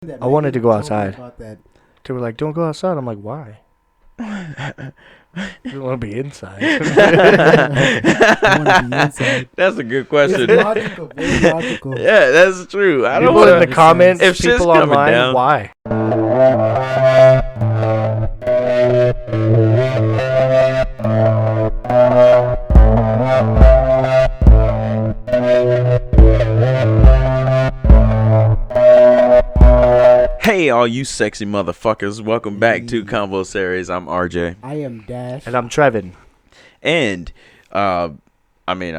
I wanted to go Told me outside. about that. They were like, "Don't go outside." I'm like, "Why?" I don't want to be inside. I want to be inside. That's a good It's question. logical, very logical. Yeah, that's true. I don't People in want the to. comments, If shit's people coming online, down. why? Hey, all you sexy motherfuckers! Welcome back to Convosaries. I'm RJ, I am Dash. And I'm Trevin. and I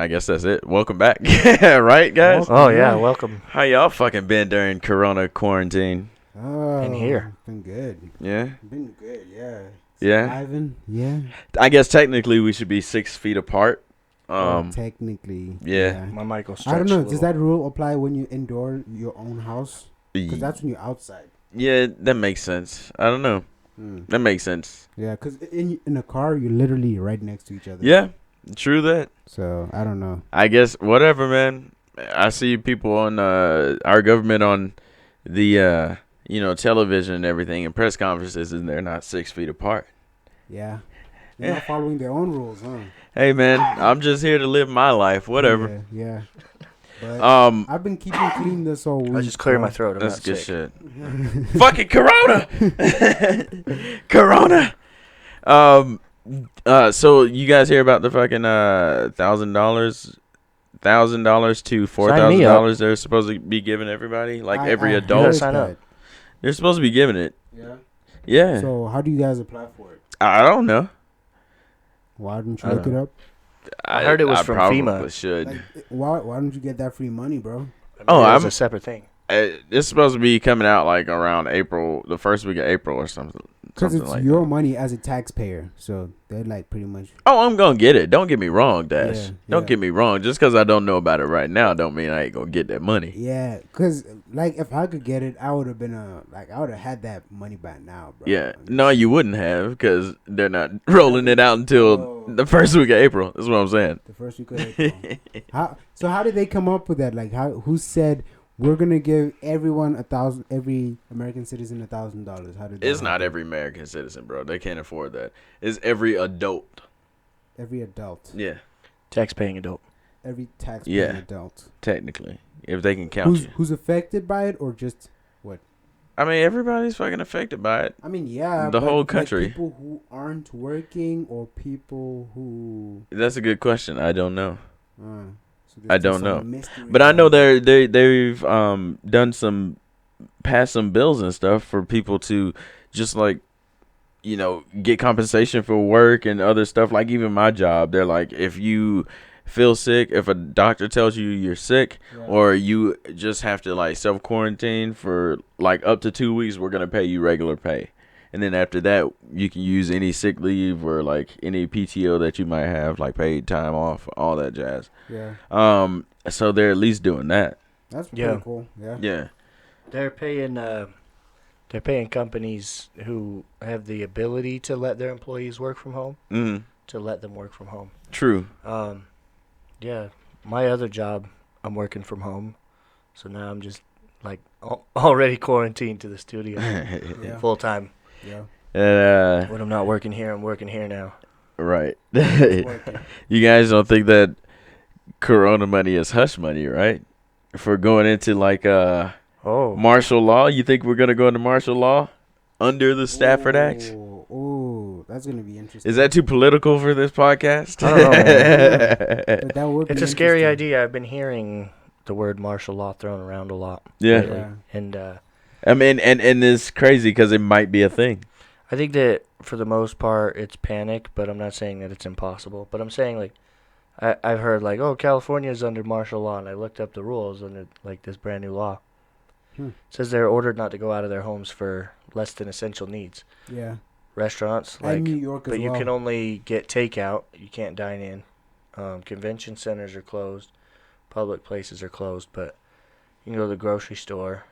guess that's it. Welcome back, right, guys? Welcome. Oh yeah, Yeah. welcome How y'all fucking been during Corona quarantine? in here. Been good. Yeah, Been good, yeah. yeah. Surviving, yeah. I guess technically we should be 6 feet apart. Technically. yeah. My mic will stretch I don't know. a Does little. that rule apply when you indoor your own house? Because that's when you're outside. Yeah, that makes sense. I don't know. That makes sense. Yeah, because in a car, you're literally right next to each other. Yeah, true that. So, I don't know. I guess whatever, man. I see people on our government on the television and everything and press conferences, and they're not 6 feet apart. Yeah. They're not following their own rules, huh? Hey, man, I'm just here to live my life. Whatever. Yeah. But I've been keeping clean this whole week. I just cleared my bro. throat. I'm That's not good sick. shit. Fucking Corona. Corona. So you guys hear about the fucking $1,000 to $4,000 they're supposed to be giving everybody, like every I adult. heard Sign up. that. They're supposed to be giving it. Yeah. Yeah. So how do you guys apply for it? I don't know. Why didn't you I look don't it up? I heard it was from probably FEMA. should. Like, why don't you get that free money, bro? Oh, It was I'm- a separate thing. It's supposed to be coming out like around April, the first week of April or something. Because Something it's like your that. money as a taxpayer, so they're like pretty much. Oh, I'm gonna get it. Don't get me wrong, Dash. Yeah, Don't yeah. get me wrong. Just because I don't know about it right now, don't mean I ain't gonna get that money. Yeah, because like if I could get it, I would have been I would have had that money by now, bro. Yeah. No, you wouldn't have, because they're not rolling it out until the first week of April. That's what I'm saying. The first week of April. How did they come up with that? Like who said we're gonna give everyone every American citizen $1,000? How did that It's not happen? every American citizen, bro. They can't afford that. It's every adult. Every adult, Yeah. Tax-paying adult. every taxpaying Yeah. adult. Technically, if they can count you. Who's affected by it or just what? I mean, everybody's fucking affected by it. I mean, yeah, The but, whole like, country. people who aren't working or people who. That's a good question. I don't know. So there's I just don't some know. mystery But I know behind it. they've passed some bills and stuff for people to just like, get compensation for work and other stuff. Like even my job, they're like, if you feel sick, if a doctor tells you you're sick, Yeah. or you just have to like self quarantine for like up to 2 weeks, we're gonna pay you regular pay. And then after that, you can use any sick leave or like any PTO that you might have, like paid time off, all that jazz. Yeah, So they're at least doing that. that's pretty Yeah. cool. Yeah. Yeah. They're paying companies who have the ability to let their employees work from home to let them work from home. True. Yeah, my other job, I'm working from home, so now I'm just like already quarantined to the studio Yeah. full time. Yeah. When I'm not working here, I'm working here now. Right. It's working. You guys don't think that Corona money is hush money, right? For going into like Oh, martial law, you think we're gonna go into martial law under the Stafford Act? Ooh, that's gonna be interesting. Is that too political for this podcast? I don't know, But that would it's be a scary interesting. idea. I've been hearing the word martial law thrown around a lot. Yeah. lately. Yeah. And I mean, and it's crazy because it might be a thing. I think that for the most part it's panic, but I'm not saying that it's impossible. But I'm saying like I've heard like, oh, California's under martial law, and I looked up the rules and like this brand new law says they're ordered not to go out of their homes for less than essential needs. Yeah. Restaurants And like, New York as but well. you can only get takeout. You can't dine in. Convention centers are closed. Public places are closed, but you can go to the grocery store.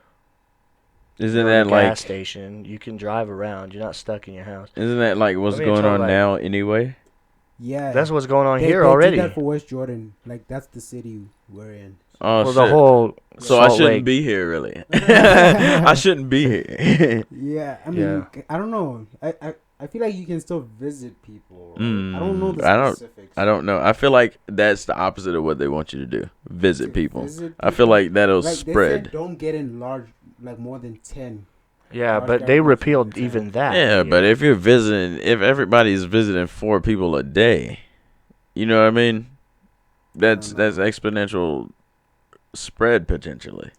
Isn't Go to that the like? gas station? You can drive around. You're not stuck in your house. Isn't that like what's I mean, going until, on like- now anyway? Yeah, That's what's going on they here did already. that for West Jordan. Like that's the city we're in. Oh, Well, shit. the whole So Salt I shouldn't Lake. be here, really. I shouldn't be here. Yeah, I mean, Yeah. I don't know. I feel like you can still visit people. Right? I don't know the I specifics. don't know. I feel like that's the opposite of what they want you to do. Visit To people. visit I feel people? like that'll Like they spread. said, don't get in large, like more than 10. Yeah, Large but they gatherings repealed more than 10. even that. Yeah, but if you're visiting, if everybody's visiting 4 people a day, you know what I mean? That's know. exponential spread potentially.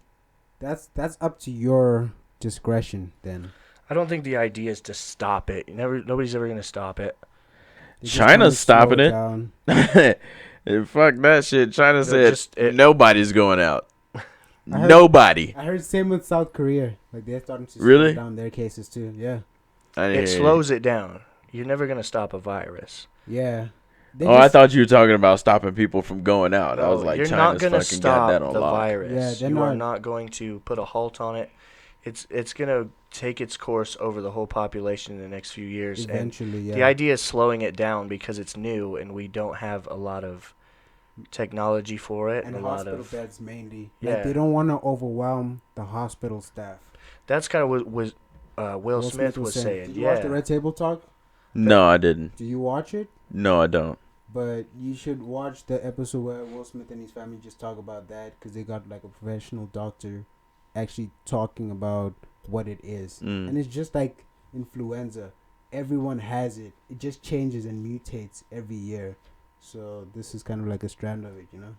That's up to your discretion then. I don't think the idea is to stop it. Nobody's ever gonna stop it. They just China's wanna slow stopping it. down. And fuck that shit. China said it- nobody's going out. I heard- Nobody. I heard same with South Korea. Like they're starting to slow Really? down their cases too. Yeah. It slows it down. You're never gonna stop a virus. Yeah. They I just- thought you were talking about stopping people from going out. I was No, like, you're China's not gonna fucking got stop that on the lock. virus. Yeah, they're You are not. not going to put a halt on it. It's gonna take its course over the whole population in the next few years. Eventually, And yeah. the idea is slowing it down because it's new and we don't have a lot of technology for it and a lot hospital of beds mainly. Yeah. Like they don't want to overwhelm the hospital staff. That's kind of what Will Smith was saying. Did you watch the Yeah. Red Table Talk? No, I didn't. Do you watch it? No, I don't. But you should watch the episode where Will Smith and his family just talk about that because they got like a professional doctor actually talking about what it is. And it's just like influenza. Everyone has it. It just changes and mutates every year. So this is kind of like a strand of it, you know?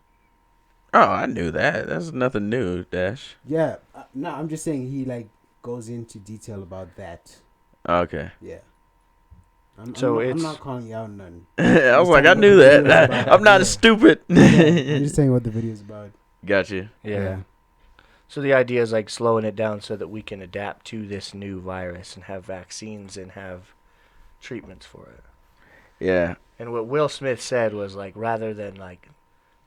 Oh, I knew that. That's nothing new, Dash. Yeah. No, I'm just saying he like goes into detail about that. Okay. Yeah. I'm it's- not calling you out on nothing. I was Just like, I talking knew about the videos that. about I'm not yeah. stupid. Yeah, I'm just saying what the video is about. Got you. Yeah. So the idea is like slowing it down so that we can adapt to this new virus and have vaccines and have treatments for it. Yeah. And what Will Smith said was like rather than like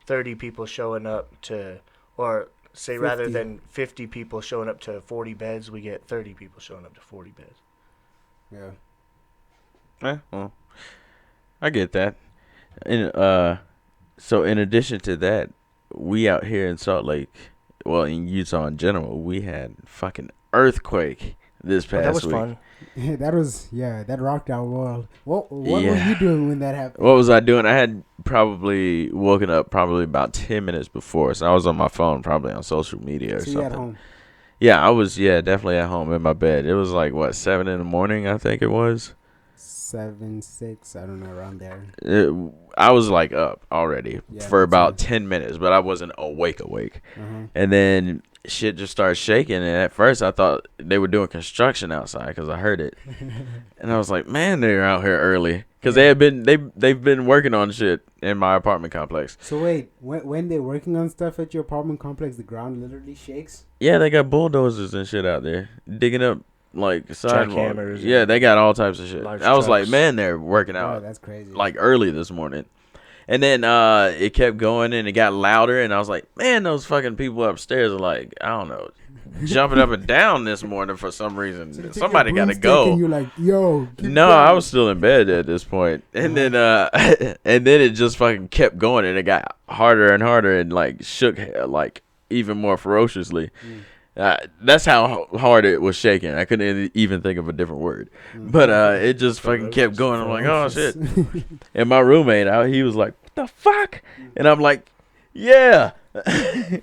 30 people showing up to, or say rather 50. than 50 people showing up to 40 beds, we get 30 people showing up to 40 beds. Yeah. Well, I get that. And so in addition to that, we out here in Salt Lake, well, in Utah in general, we had fucking earthquake this past That was week. fun. That rocked our world. What were Yeah. you doing when that happened? What was I doing? I had probably woken up probably about 10 minutes before, so I was on my phone, probably on social media or So you something. at home? Yeah, I was. Yeah, definitely at home in my bed. It was like what 7 in the morning, I think it was. 7, 6, I don't know, around there. I was like up already Yeah, for me about too. 10 minutes, but I wasn't awake. Uh-huh. And then shit just started shaking, and at first I thought they were doing construction outside because I heard it, and I was like, man, they're out here early because they've been working on shit in my apartment complex. So wait, when they're working on stuff at your apartment complex, the ground literally shakes? Yeah, they got bulldozers and shit out there digging up like sidewalk. Jackhammers Yeah, and they got all types of shit. large I was like, trucks. man, they're working Oh, out that's crazy. like early this morning. And then it kept going and it got louder, and I was like, man, those fucking people upstairs are like, I don't know, jumping up and down this morning for some reason. So you take Somebody your got to broomstick go. And you're like, yo. keep No, going. I was still in bed at this point. And then and then it just fucking kept going, and it got harder and harder and like shook like even more ferociously. That's how hard it was shaking. I couldn't even think of a different word. But it just fucking kept going. I'm like, oh shit. And my roommate, he was like, what the fuck? And I'm like, yeah.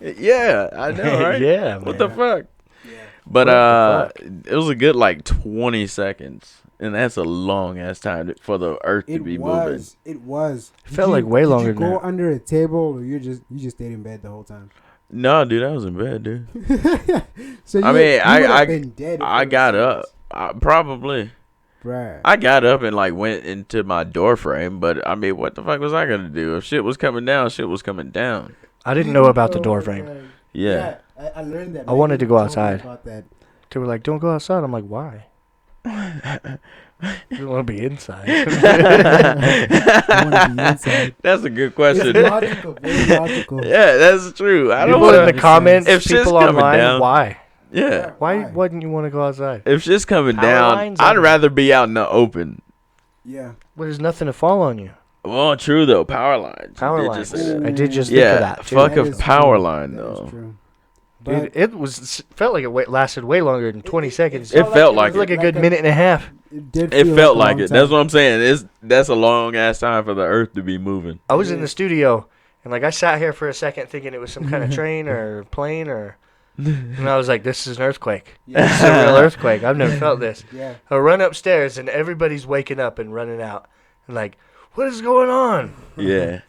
Yeah, I know, right? Yeah, What man. the fuck? Yeah. But What the it was a good like 20 seconds. And that's a long ass time for the earth to be moving. It was. Felt like way longer Did than you go that. under a table, or you just stayed in bed the whole time? No, dude, I was in bed, dude. So I mean, you would have been dead. if I it was got serious. up. Probably. Bruh. I got up and like went into my door frame, but I mean, what the fuck was I gonna do? If shit was coming down, shit was coming down. I didn't know about the Oh door my frame. God. Yeah. I learned that. I wanted to go Megan told me outside. About that. They were like, don't go outside. I'm like, why? You want to be inside. I want to be inside. That's a good It's question. logical. Very logical. Yeah, that's true. I don't People in want the to. comments, If shit's people coming online, down- why? Yeah. Why wouldn't you want to go outside? If shit's coming Power down, lines I'd and- rather be out in the open. Yeah. Well, there's nothing to fall on you. Well, true though. Power lines. You Power did lines. just say that. I did just think Yeah, of that too. fuck That a is power true. line That is though. true. Dude, But it felt like it lasted way longer than 20 seconds. It felt like It was like it. a good minute and a half. It did It feel felt a like long it. That's time. what I'm saying. That's a long ass time for the Earth to be moving. I was It in the is. studio, and like I sat here for a second thinking it was some kind of train or plane and I was like, this is an earthquake. This is a real earthquake. I've never felt this. Yeah. I run upstairs, and everybody's waking up and running out. And like, what is going on? Yeah.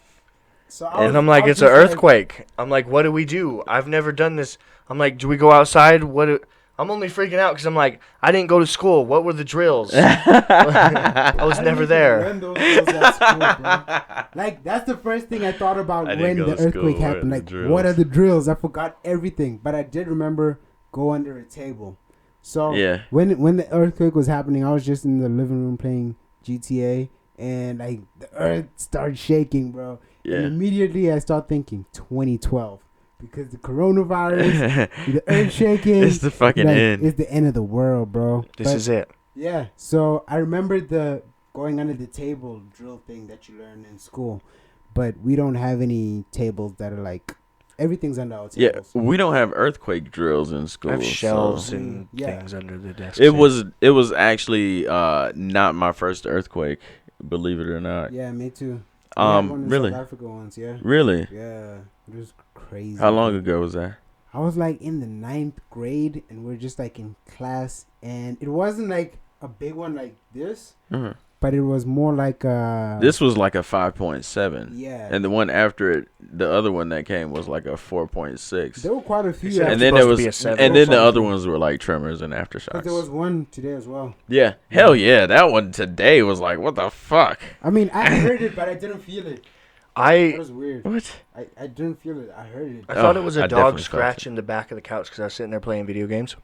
So And I'm like, it's an earthquake. I'm like, what do we do? I've never done this. I'm like, do we go outside? I'm only freaking out because I'm like, I didn't go to school. What were the drills? I was never there. Like, that's the first thing I thought about I didn't when go the to school. earthquake What are happened. the Like, drills? what are the drills? I forgot everything. But I did remember go under a table. So Yeah. when the earthquake was happening, I was just in the living room playing GTA. And, like, the earth started shaking, bro. Yeah. And immediately I start thinking 2012. Because the coronavirus, the earth shaking. It's the fucking like, end. It's the end of the world, bro. This is it. Yeah. So I remember the going under the table drill thing that you learn in school. But we don't have any tables that are like, everything's under our Yeah, tables. we don't have earthquake drills in school. I have shelves so- and Yeah. things under the desk. It was actually not my first earthquake, believe it or not. Yeah, me too. We had one in Really? South Africa once, yeah. Really? Yeah. It was crazy. How long ago was that? I was like in the 9th grade and we're just like in class and it wasn't like a big one like this, Mhm. but it was more like This was like a 5.7. yeah. And the one after it, the other one that came was like a 4.6. There were quite a few. Except And it's then there supposed to was, be a 7. and then the Quite a other few. ones were like tremors and But there was aftershocks. one today as well. Yeah, hell yeah, that one today was like, what the fuck? I mean, I heard it, but I didn't feel it. That I was weird. What? I didn't feel it. I heard it. I thought Oh, it was I a definitely dog felt scratching the back of the couch because I was sitting there playing video games,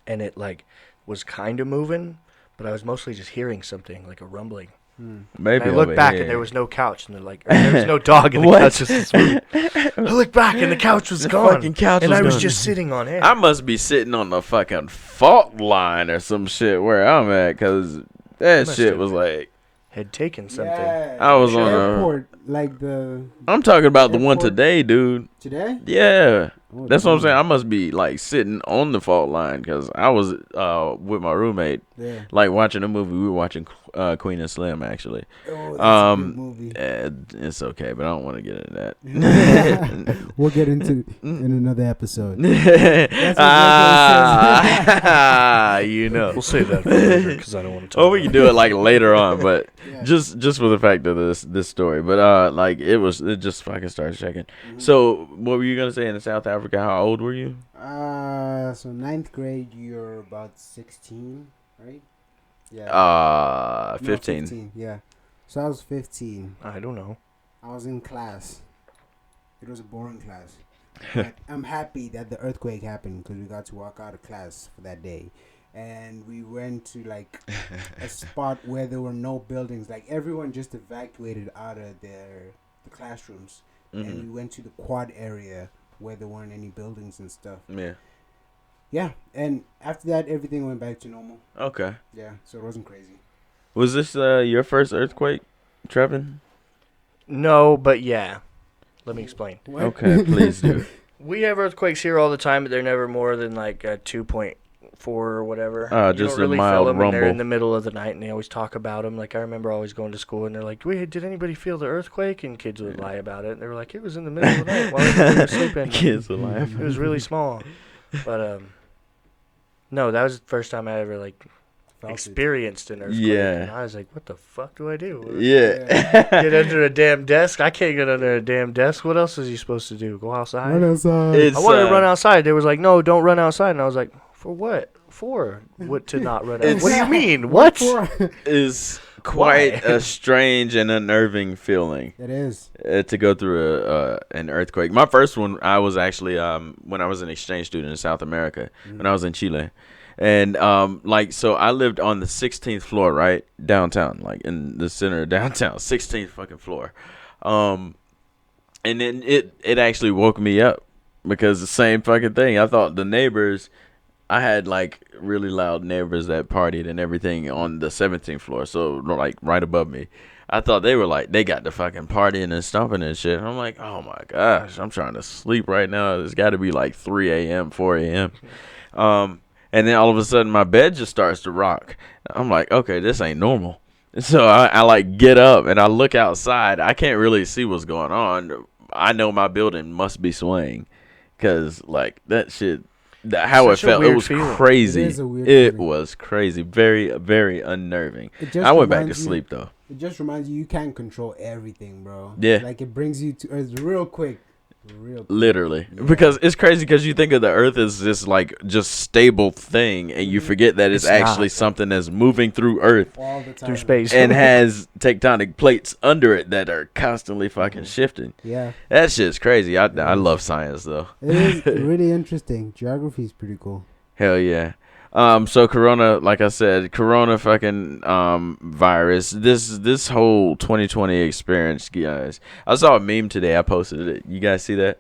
and it like was kind of moving, but I was mostly just hearing something like a rumbling. Maybe And I looked over back here. and there was no couch, and they're like, or there was no dog, and the What? couch was just moving. I looked back and the couch was The gone, fucking couch and was I was gone. just sitting on it. I must be sitting on the fucking fault line or some shit where I'm at, because that Must shit have. was like, Had taken something. Yeah, I was the on a- airport, like the I'm talking about the one Airport. today, dude. today. Yeah. Oh, That's what I'm damn. saying. I must be like sitting on the fault line because I was with my roommate, Yeah. like watching a movie. We were watching Queen and Slim, actually. Oh, that's a good movie. It's okay, but I don't want to get into that. We'll get into in another episode. You know. We'll save that for later because I don't want to talk. Or we can do it like later on, but Yeah. just for the fact of this story. But like it just fucking started shaking. Mm-hmm. So what were you gonna say in South Africa? How old were you? So 9th grade, you're about 16, right? Yeah. No, 15. Yeah. So I was 15. I don't know. I was in class. It was a boring class. But I'm happy that the earthquake happened because we got to walk out of class for that day. And we went to like a spot where there were no buildings. Like everyone just evacuated out of the classrooms. And we Mhm. went to the quad area where there weren't any buildings and stuff. Yeah. Yeah. And after that, everything went back to normal. Okay. Yeah. So it wasn't crazy. Was this your first earthquake, Trevin? No, but yeah. Let me explain. What? Okay, please do. We have earthquakes here all the time, but they're never more than like a 2.4 or whatever. You Just don't a really mild feel them, and they're rumble. in the middle of the night, and they always talk about them. Like I remember always going to school, and they're like, "Wait, did anybody feel the earthquake?" And kids would lie about it. And they were like, "It was in the middle of the night while we were sleeping." Kids will laugh. It was really small, but no, that was the first time I ever like Felt it. experienced an earthquake. Yeah. And I was like, "What the fuck do I do? Yeah. Get under a damn desk? I can't get under a damn desk. What else is you supposed to do? Go outside?" Run outside. It's, I wanted to run outside. They was like, "No, don't run outside." And I was like, "For what? For what to not run outside? It's- What do you mean? What?" is quite Why? a strange and unnerving feeling It is. to go through an earthquake. My first one, I was actually when I was an exchange student in South America, when I was in Chile. And so I lived on the 16th floor, right downtown, like in the center of downtown, 16th fucking floor. And then it actually woke me up because the same fucking thing. I thought the neighbors, I had like really loud neighbors that partied and everything on the 17th floor, so like right above me. I thought they were like, they got the fucking partying and stomping and shit. I'm like, oh my gosh, I'm trying to sleep right now. It's got to be like 3 a.m., 4 a.m. And then all of a sudden my bed just starts to rock. I'm like, okay, this ain't normal. So I like get up and I look outside. I can't really see what's going on. I know my building must be swaying because like that shit, how it Such a felt, it weird was feeling. crazy. It is a weird It feeling. was crazy. Very, very unnerving. It just I went back to reminds you- sleep though. It just reminds you can't control everything, bro. Yeah. Like it brings you to Earth real quick. Real quick. Literally, Yeah. because it's crazy because you think of the Earth as this like just stable thing, and you forget that it's It's actually not. something that's moving through Earth All the time. Through space. and has tectonic plates under it that are constantly fucking shifting. Yeah. That shit's crazy. I love science though. It is really interesting. Geography is pretty cool. Hell yeah. So Corona, like I said, Corona fucking virus. This whole 2020 experience, guys. I saw a meme today. I posted it. You guys see that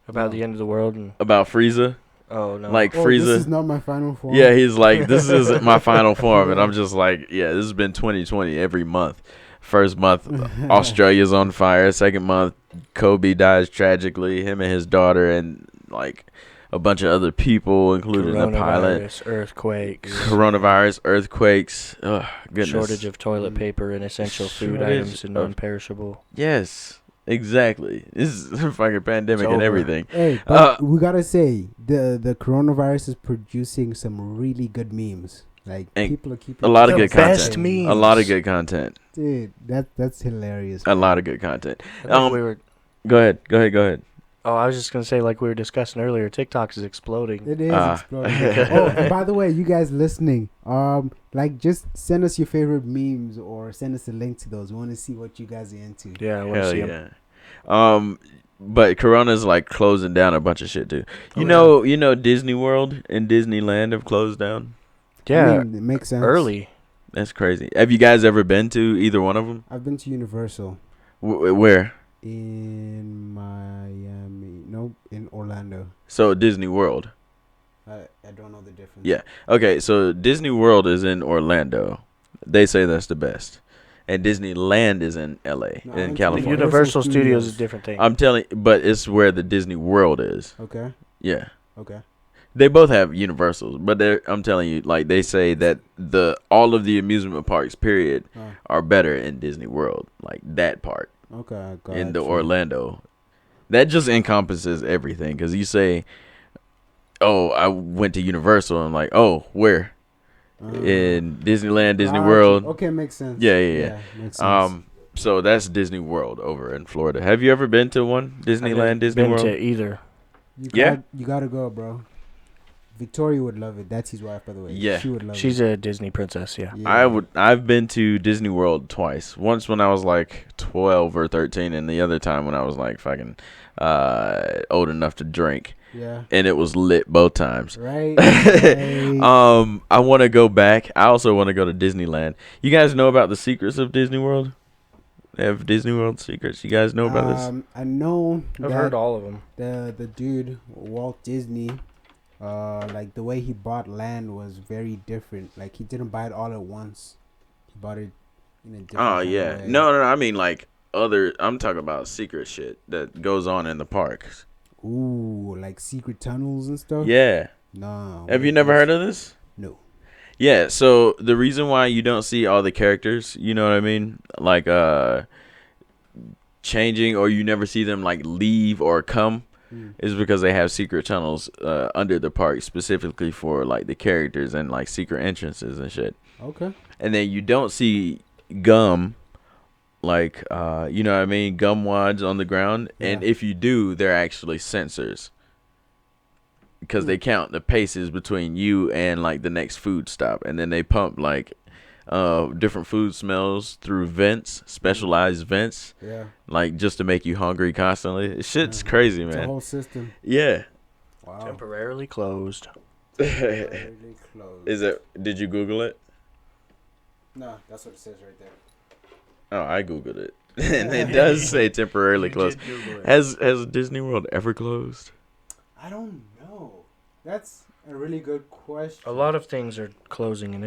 About the end of the world and about Frieza? oh no. Like Oh, Frieza. this is not my final form. Yeah, he's like, this is my final form, and I'm just like, yeah, this has been 2020 every month. First month, Australia's on fire. Second month, Kobe dies tragically. Him and his daughter, and like a bunch of other people, including the pilot. Coronavirus, earthquakes, Coronavirus, earthquakes. Ugh, goodness. shortage of toilet paper and essential food Shortage items and of- non-perishable. Yes, exactly. This is a fucking pandemic It's and over. everything. Hey, but we gotta say the coronavirus is producing some really good memes. Like And people are keeping a lot of The good best content. memes. A lot of good content. Dude, that's hilarious. A lot of good content. I think we were. Go ahead. Oh, I was just gonna say, like we were discussing earlier, TikTok is exploding. It is Ah. exploding. Oh, and by the way, you guys listening, like just send us your favorite memes or send us a link to those. We want to see what you guys are into. Yeah, I want to Hell see 'em. yeah. But Corona's like closing down a bunch of shit too. You know, Disney World and Disneyland have closed down. Yeah, I mean, it makes sense. early. That's crazy. Have you guys ever been to either one of them? I've been to Universal Where? in Miami. Nope, in Orlando. So Disney World. I don't know the difference. Yeah. Okay, so Disney World is in Orlando. They say that's the best. And Disneyland is in LA, No, in I'm California. Universal Studios Studios. is a different thing. I'm telling, but it's where the Disney World is. Okay. Yeah. Okay. They both have Universals, but I'm telling you, like they say that all of the amusement parks, period, are better in Disney World, like that part Okay. in the gotcha. Orlando. That just encompasses everything, because you say, "Oh, I went to Universal," and I'm like, "Oh, where?" In Disneyland, Disney Gotcha. World. Okay, makes sense. Yeah. Makes sense. So that's Disney World over in Florida. Have you ever been to one? Disneyland, Disney been World? to either. You gotta go, bro. Victoria would love it. That's his wife, by the way. Yeah. She would love She's it. a Disney princess. Yeah. Yeah. I've been to Disney World twice. Once when I was like 12 or 13, and the other time when I was like fucking old enough to drink. Yeah. And it was lit both times. Right. right. I want to go back. I also want to go to Disneyland. You guys know about the secrets of Disney World? They have Disney World secrets. You guys know about this? I know I've that heard all of them. the dude Walt Disney, like the way he bought land was very different. Like he didn't buy it all at once. He bought it in a different. Oh kind of yeah. way. No. I mean like I'm talking about secret shit that goes on in the parks. Ooh, like secret tunnels and stuff. Yeah. No. Have you never heard of this? No. Yeah, so the reason why you don't see all the characters, you know what I mean? Like changing, or you never see them like leave or come, is because they have secret tunnels under the park specifically for like the characters and like secret entrances and shit. Okay. And then you don't see gum, like you know what I mean, gum wads on the ground. And Yeah. if you do, they're actually sensors, because they count the paces between you and like the next food stop, and then they pump like different food smells through vents, specialized vents, Yeah. like just to make you hungry constantly. Shit's Yeah. crazy, It's a man. whole system. Yeah. Wow. Temporarily closed. Temporarily closed. Is it? Did you Google it? No, that's what it says right there. Oh, I Googled it, and it does say temporarily closed. Has Disney World ever closed? I don't know. That's a really good question. A lot of things are closing, and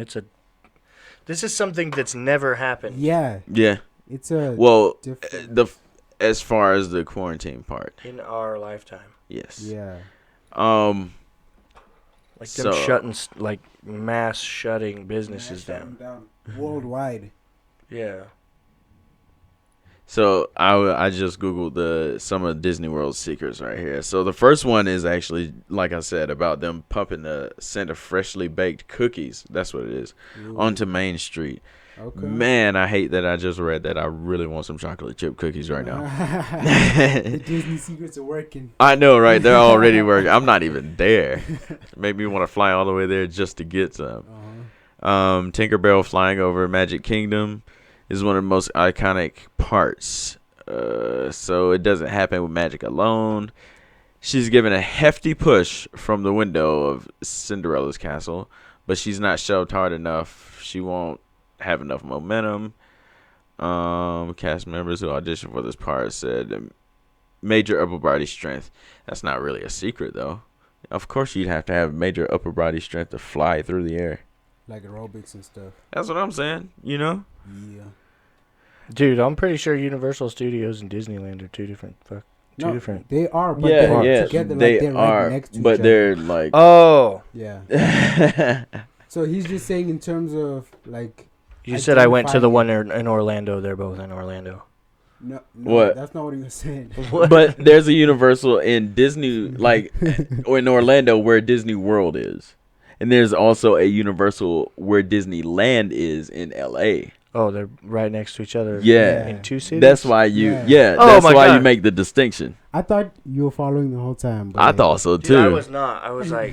this is something that's never happened. Yeah. Yeah. It's a Well, different. as far as the quarantine part, In our lifetime. yes. Yeah. Like them So shutting, like mass shutting businesses Shutting down. worldwide. Yeah. So I just googled some of Disney World's secrets right here. So the first one is actually, like I said, about them pumping the scent of freshly baked cookies. That's what it is. Ooh. Onto Main Street. Okay. Man, I hate that I just read that. I really want some chocolate chip cookies right now. The Disney secrets are working. I know, right? They're already working. I'm not even there. Made me want to fly all the way there just to get some. Tinkerbell flying over Magic Kingdom is one of the most iconic parts. So it doesn't happen with magic alone. She's given a hefty push from the window of Cinderella's castle, but she's not shoved hard enough. She won't have enough momentum. Cast members who auditioned for this part said major upper body strength. That's not really a secret, though. Of course, you'd have to have major upper body strength to fly through the air. Like aerobics and stuff. That's what I'm saying. You know. Yeah. Dude, I'm pretty sure Universal Studios and Disneyland are two different. Different. They are, but Yeah, they're yeah, together. they Like they're are, right next to but each they're other. like. Oh. Yeah. So he's just saying in terms of like. You said I went to the identifying one in Orlando. They're both in Orlando. No, What? That's not what he was saying. But there's a Universal in Disney, like, or in Orlando where Disney World is. And there's also a Universal where Disneyland is in LA. Oh, they're right next to each other. Yeah. In two cities. That's why you, Oh that's my why you God. make the distinction. I thought you were following the whole time. But I thought so Dude, too. I was not. I was like,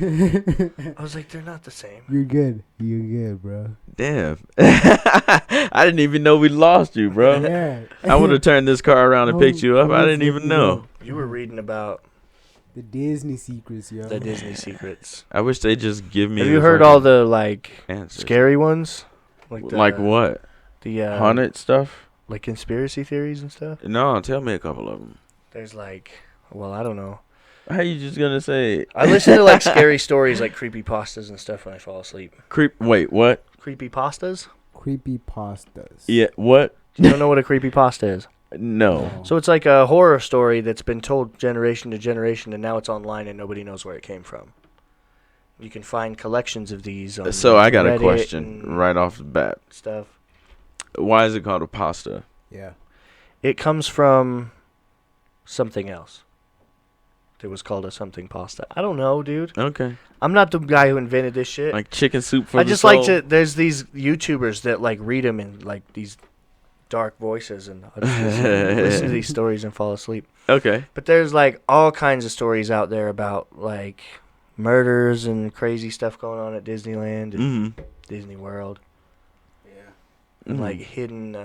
they're not the same. You're good. You're good, bro. Damn. I didn't even know we lost you, bro. Yeah. I would have turned this car around and picked you up. I didn't even know. You were reading about The Disney secrets, yo. the Disney secrets. I wish they just give me. Have you heard all the like answers? scary ones? Like what? The Haunted stuff? like conspiracy theories and stuff. No, tell me a couple of them. There's like, well, I don't know. How you just gonna say? I listen to like scary stories, like creepy pastas and stuff when I fall asleep. Wait, what? Creepy pastas? Creepy pastas. Yeah, what? You don't know what a creepy pasta is? No. So it's like a horror story that's been told generation to generation, and now it's online and nobody knows where it came from. You can find collections of these on So I got a Reddit question and right off the bat. stuff. Why is it called a pasta? Yeah. It comes from something else. It was called a something pasta. I don't know, dude. Okay. I'm not the guy who invented this shit. Like chicken soup for I the just soul? like to. There's these YouTubers that like read them in like these dark voices, and I just listen to these stories and fall asleep. Okay. But there's like all kinds of stories out there about like murders and crazy stuff going on at Disneyland and Disney World. Yeah. And like hidden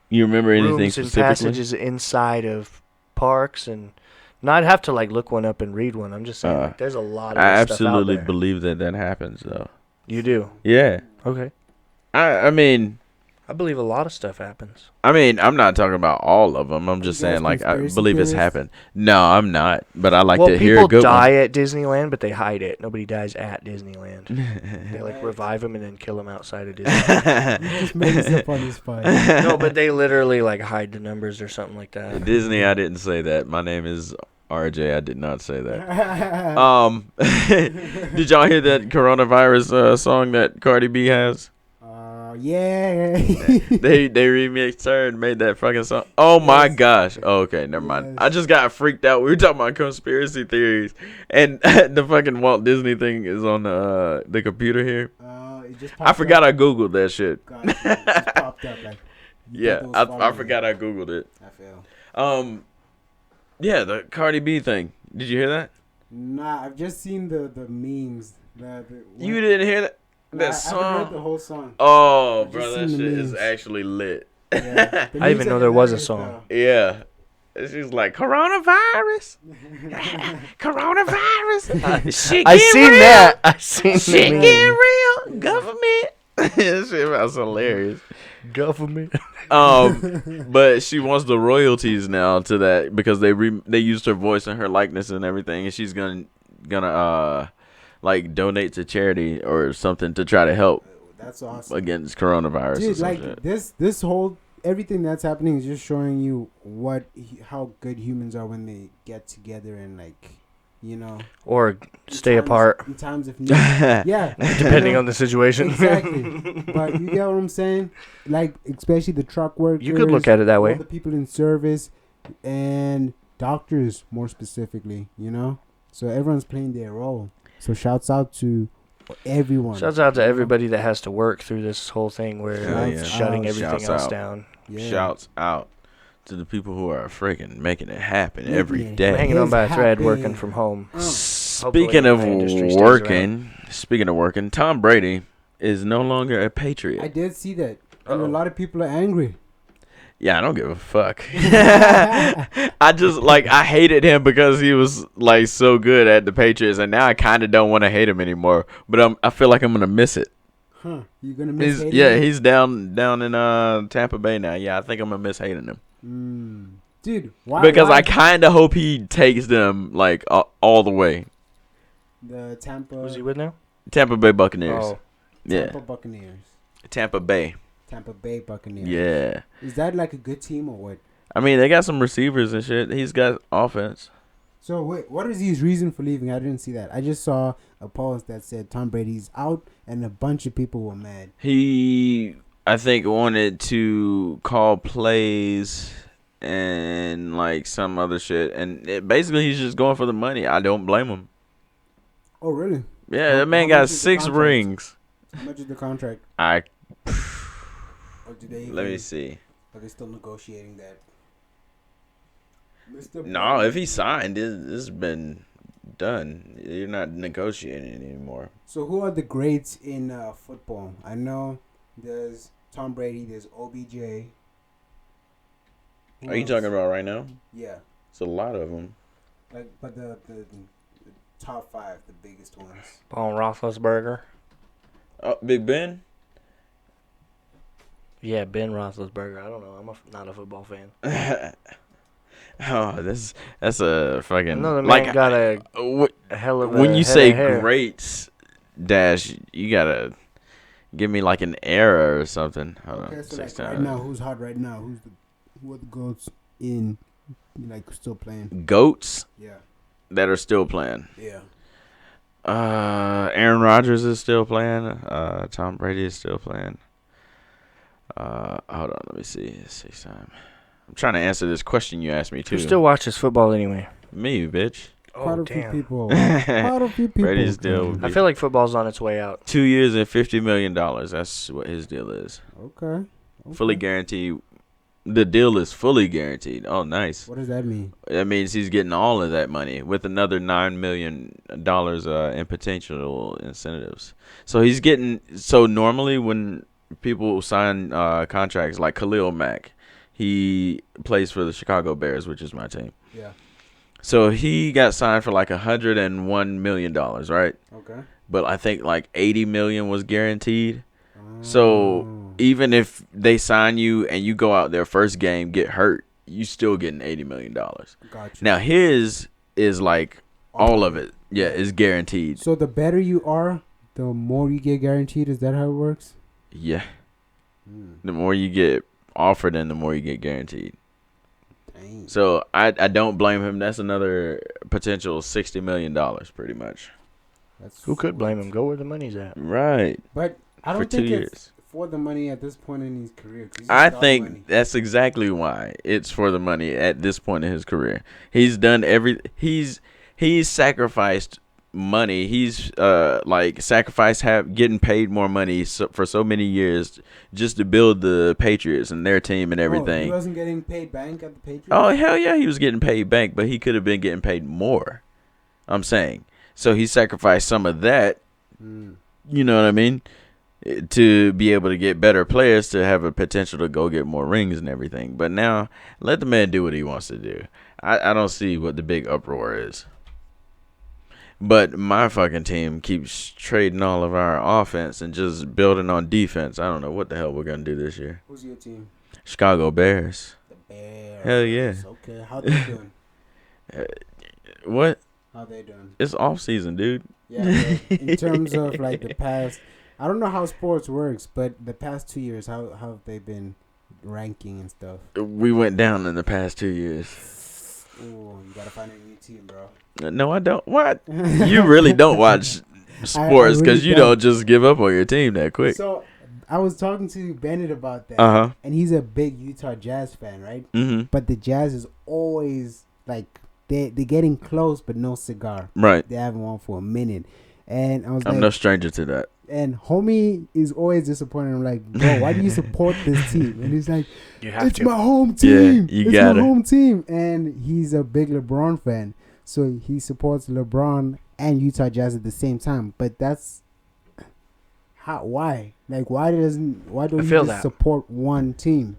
You remember anything rooms and specifically? passages inside of parks, and I'd have to like look one up and read one. I'm just saying, like, there's a lot of I this stuff out absolutely there. believe that happens, though. You do? Yeah. Okay. I mean, I believe a lot of stuff happens. I'm not talking about all of them. I'm just You guys saying, like, I conspiracy believe it's theorists? happened. No, I'm not. But I like Well, to hear a people good die one. at Disneyland, but they hide it. Nobody dies at Disneyland. They like revive them and then kill them outside of Disneyland. You just made this up on the spot. No, but they literally like hide the numbers or something like that. Disney, I didn't say that. My name is RJ. I did not say that. Did y'all hear that coronavirus song that Cardi B has? Yeah. They remixed her and made that fucking song. Oh my gosh. Oh, okay, never mind. Yes. I just got freaked out. We were talking about conspiracy theories, and the fucking Walt Disney thing is on the computer here. It just I forgot I googled that shit. Gotcha. It just popped up like. Yeah, I forgot I googled it. I feel. Yeah, the Cardi B thing. Did you hear that? Nah, I've just seen the memes. You didn't hear that? Nah, That I haven't heard the song. whole song. Oh, I've bro, just that seen shit the is memes. actually lit. Yeah. I didn't even know there was a song. Yeah. And she's like, coronavirus. Coronavirus. Shit I getting seen real. that. I seen Shit the getting real. Government. That shit was hilarious. government. But she wants the royalties now to that because they used her voice and her likeness and everything, and she's gonna like donate to charity or something to try to help That's awesome. against coronavirus. Dude, or some like shit. this whole everything that's happening is just showing you how good humans are when they get together and like, you know, Or stay apart, in times of need. Yeah, depending on the situation. Exactly. But you get what I'm saying? Like, especially the truck workers. You could look at it that all way. the people in service and doctors, more specifically. You know, so everyone's playing their role. So shouts out to everyone. Shouts out to everybody that has to work through this whole thing where it's shutting everything Shouts else out. down. Yeah. Shouts out to the people who are freaking making it happen every day. I'm hanging on by a thread, happy. working from home. Speaking of working, Tom Brady is no longer a Patriot. I did see that. And a lot of people are angry. Yeah, I don't give a fuck. I just I hated him because he was like so good at the Patriots, and now I kind of don't want to hate him anymore. But I feel like I'm gonna miss it. Huh? You gonna miss? He's down in Tampa Bay now. Yeah, I think I'm gonna miss hating him. Dude, why? Because I kind of hope he takes them like all the way. The Tampa. Who's he with now? Tampa Bay Buccaneers. Oh, Tampa Buccaneers. Tampa Bay. Tampa Bay Buccaneers. Yeah. Is that like a good team or what? I mean, they got some receivers and shit. He's got offense. So wait, what is his reason for leaving? I didn't see that. I just saw a post that said Tom Brady's out, and a bunch of people were mad. He, I think, wanted to call plays and like some other shit, and basically he's just going for the money. I don't blame him. Oh really? Yeah, that man got 6 rings. How much is the contract? Or do they let me see. Are they still negotiating that? No, if he signed, it's been done. You're not negotiating anymore. So who are the greats in football? I know there's Tom Brady, there's OBJ. Are you talking about right now? Yeah. It's a lot of them. Like, but the top 5, the biggest ones. Paul Roethlisberger. Oh, Big Ben? Yeah, Ben Roethlisberger. I don't know. I'm not a football fan. Oh, that's a fucking No, the man got a hell of a when you head say of hair. greats, Dash, you gotta give me like an era or something. Hold Okay, on, so 6 like right times. now, who's hot right now? Who are the goats in like still playing? Goats Yeah. that are still playing. Yeah. Aaron Rodgers is still playing. Tom Brady is still playing. Hold on, let me see. 6 times. I'm trying to answer this question you asked me too. Who still watches football anyway? Me, bitch. Quite Oh, a few damn. people. Quite a few people. Brady's deal. I feel like football's on its way out. 2 years and $50 million. That's what his deal is. Okay. Fully guaranteed. The deal is fully guaranteed. Oh, nice. What does that mean? That means he's getting all of that money with another $9 million in potential incentives. So he's getting. So normally when people sign contracts like Khalil Mack, he plays for the Chicago Bears, which is my team. Yeah. So he got signed for like $101 million, right? Okay. But I think like $80 million was guaranteed. So even if they sign you and you go out there first game, get hurt, you still getting $80 million. Gotcha. Now his is like all of it. Yeah, is guaranteed. So the better you are, the more you get guaranteed. Is that how it works? Yeah. The more you get offered and the more you get guaranteed. Dang. So I don't blame him. That's another potential $60 million pretty much. Who could blame him? Go where the money's at. Right. But I For don't 2 think years. it's for the money at this point in his career. 'Cause he's I got think money. that's exactly why it's for the money at this point in his career. He's done he's sacrificed money. He's sacrificed getting paid more money for so many years just to build the Patriots and their team and Oh, everything. he wasn't getting paid bank at the Patriots. Oh, hell yeah, he was getting paid bank, but he could have been getting paid more. I'm saying. So he sacrificed some of that, you know what I mean, to be able to get better players to have a potential to go get more rings and everything. But now, let the man do what he wants to do. I don't see what the big uproar is. But my fucking team keeps trading all of our offense and just building on defense. I don't know what the hell we're going to do this year. Who's your team? Chicago Bears. The Bears. Hell yeah. Okay, how they doing? What? How they doing? It's off season, dude. Yeah, but in terms of like the past, I don't know how sports works, but the past 2 years, how have they been? ranking and stuff. We went down in the past 2 years. Oh, you gotta find a new team, bro. No, I don't. What? You really don't watch sports because really you don't just give up on your team that quick. So I was talking to Bennett about that, and he's a big Utah Jazz fan, right? Mm-hmm. But the Jazz is always like they're getting close, but no cigar. Right. They haven't won for a minute, and I was I'm like, no stranger to that. and homie is always disappointed. I'm like, bro, why do you support this team? And he's like, it's my home team. Yeah, you it's gotta. my home team. And he's a big LeBron fan. So he supports LeBron and Utah Jazz at the same time. But that's why? Like, why don't you just support one team?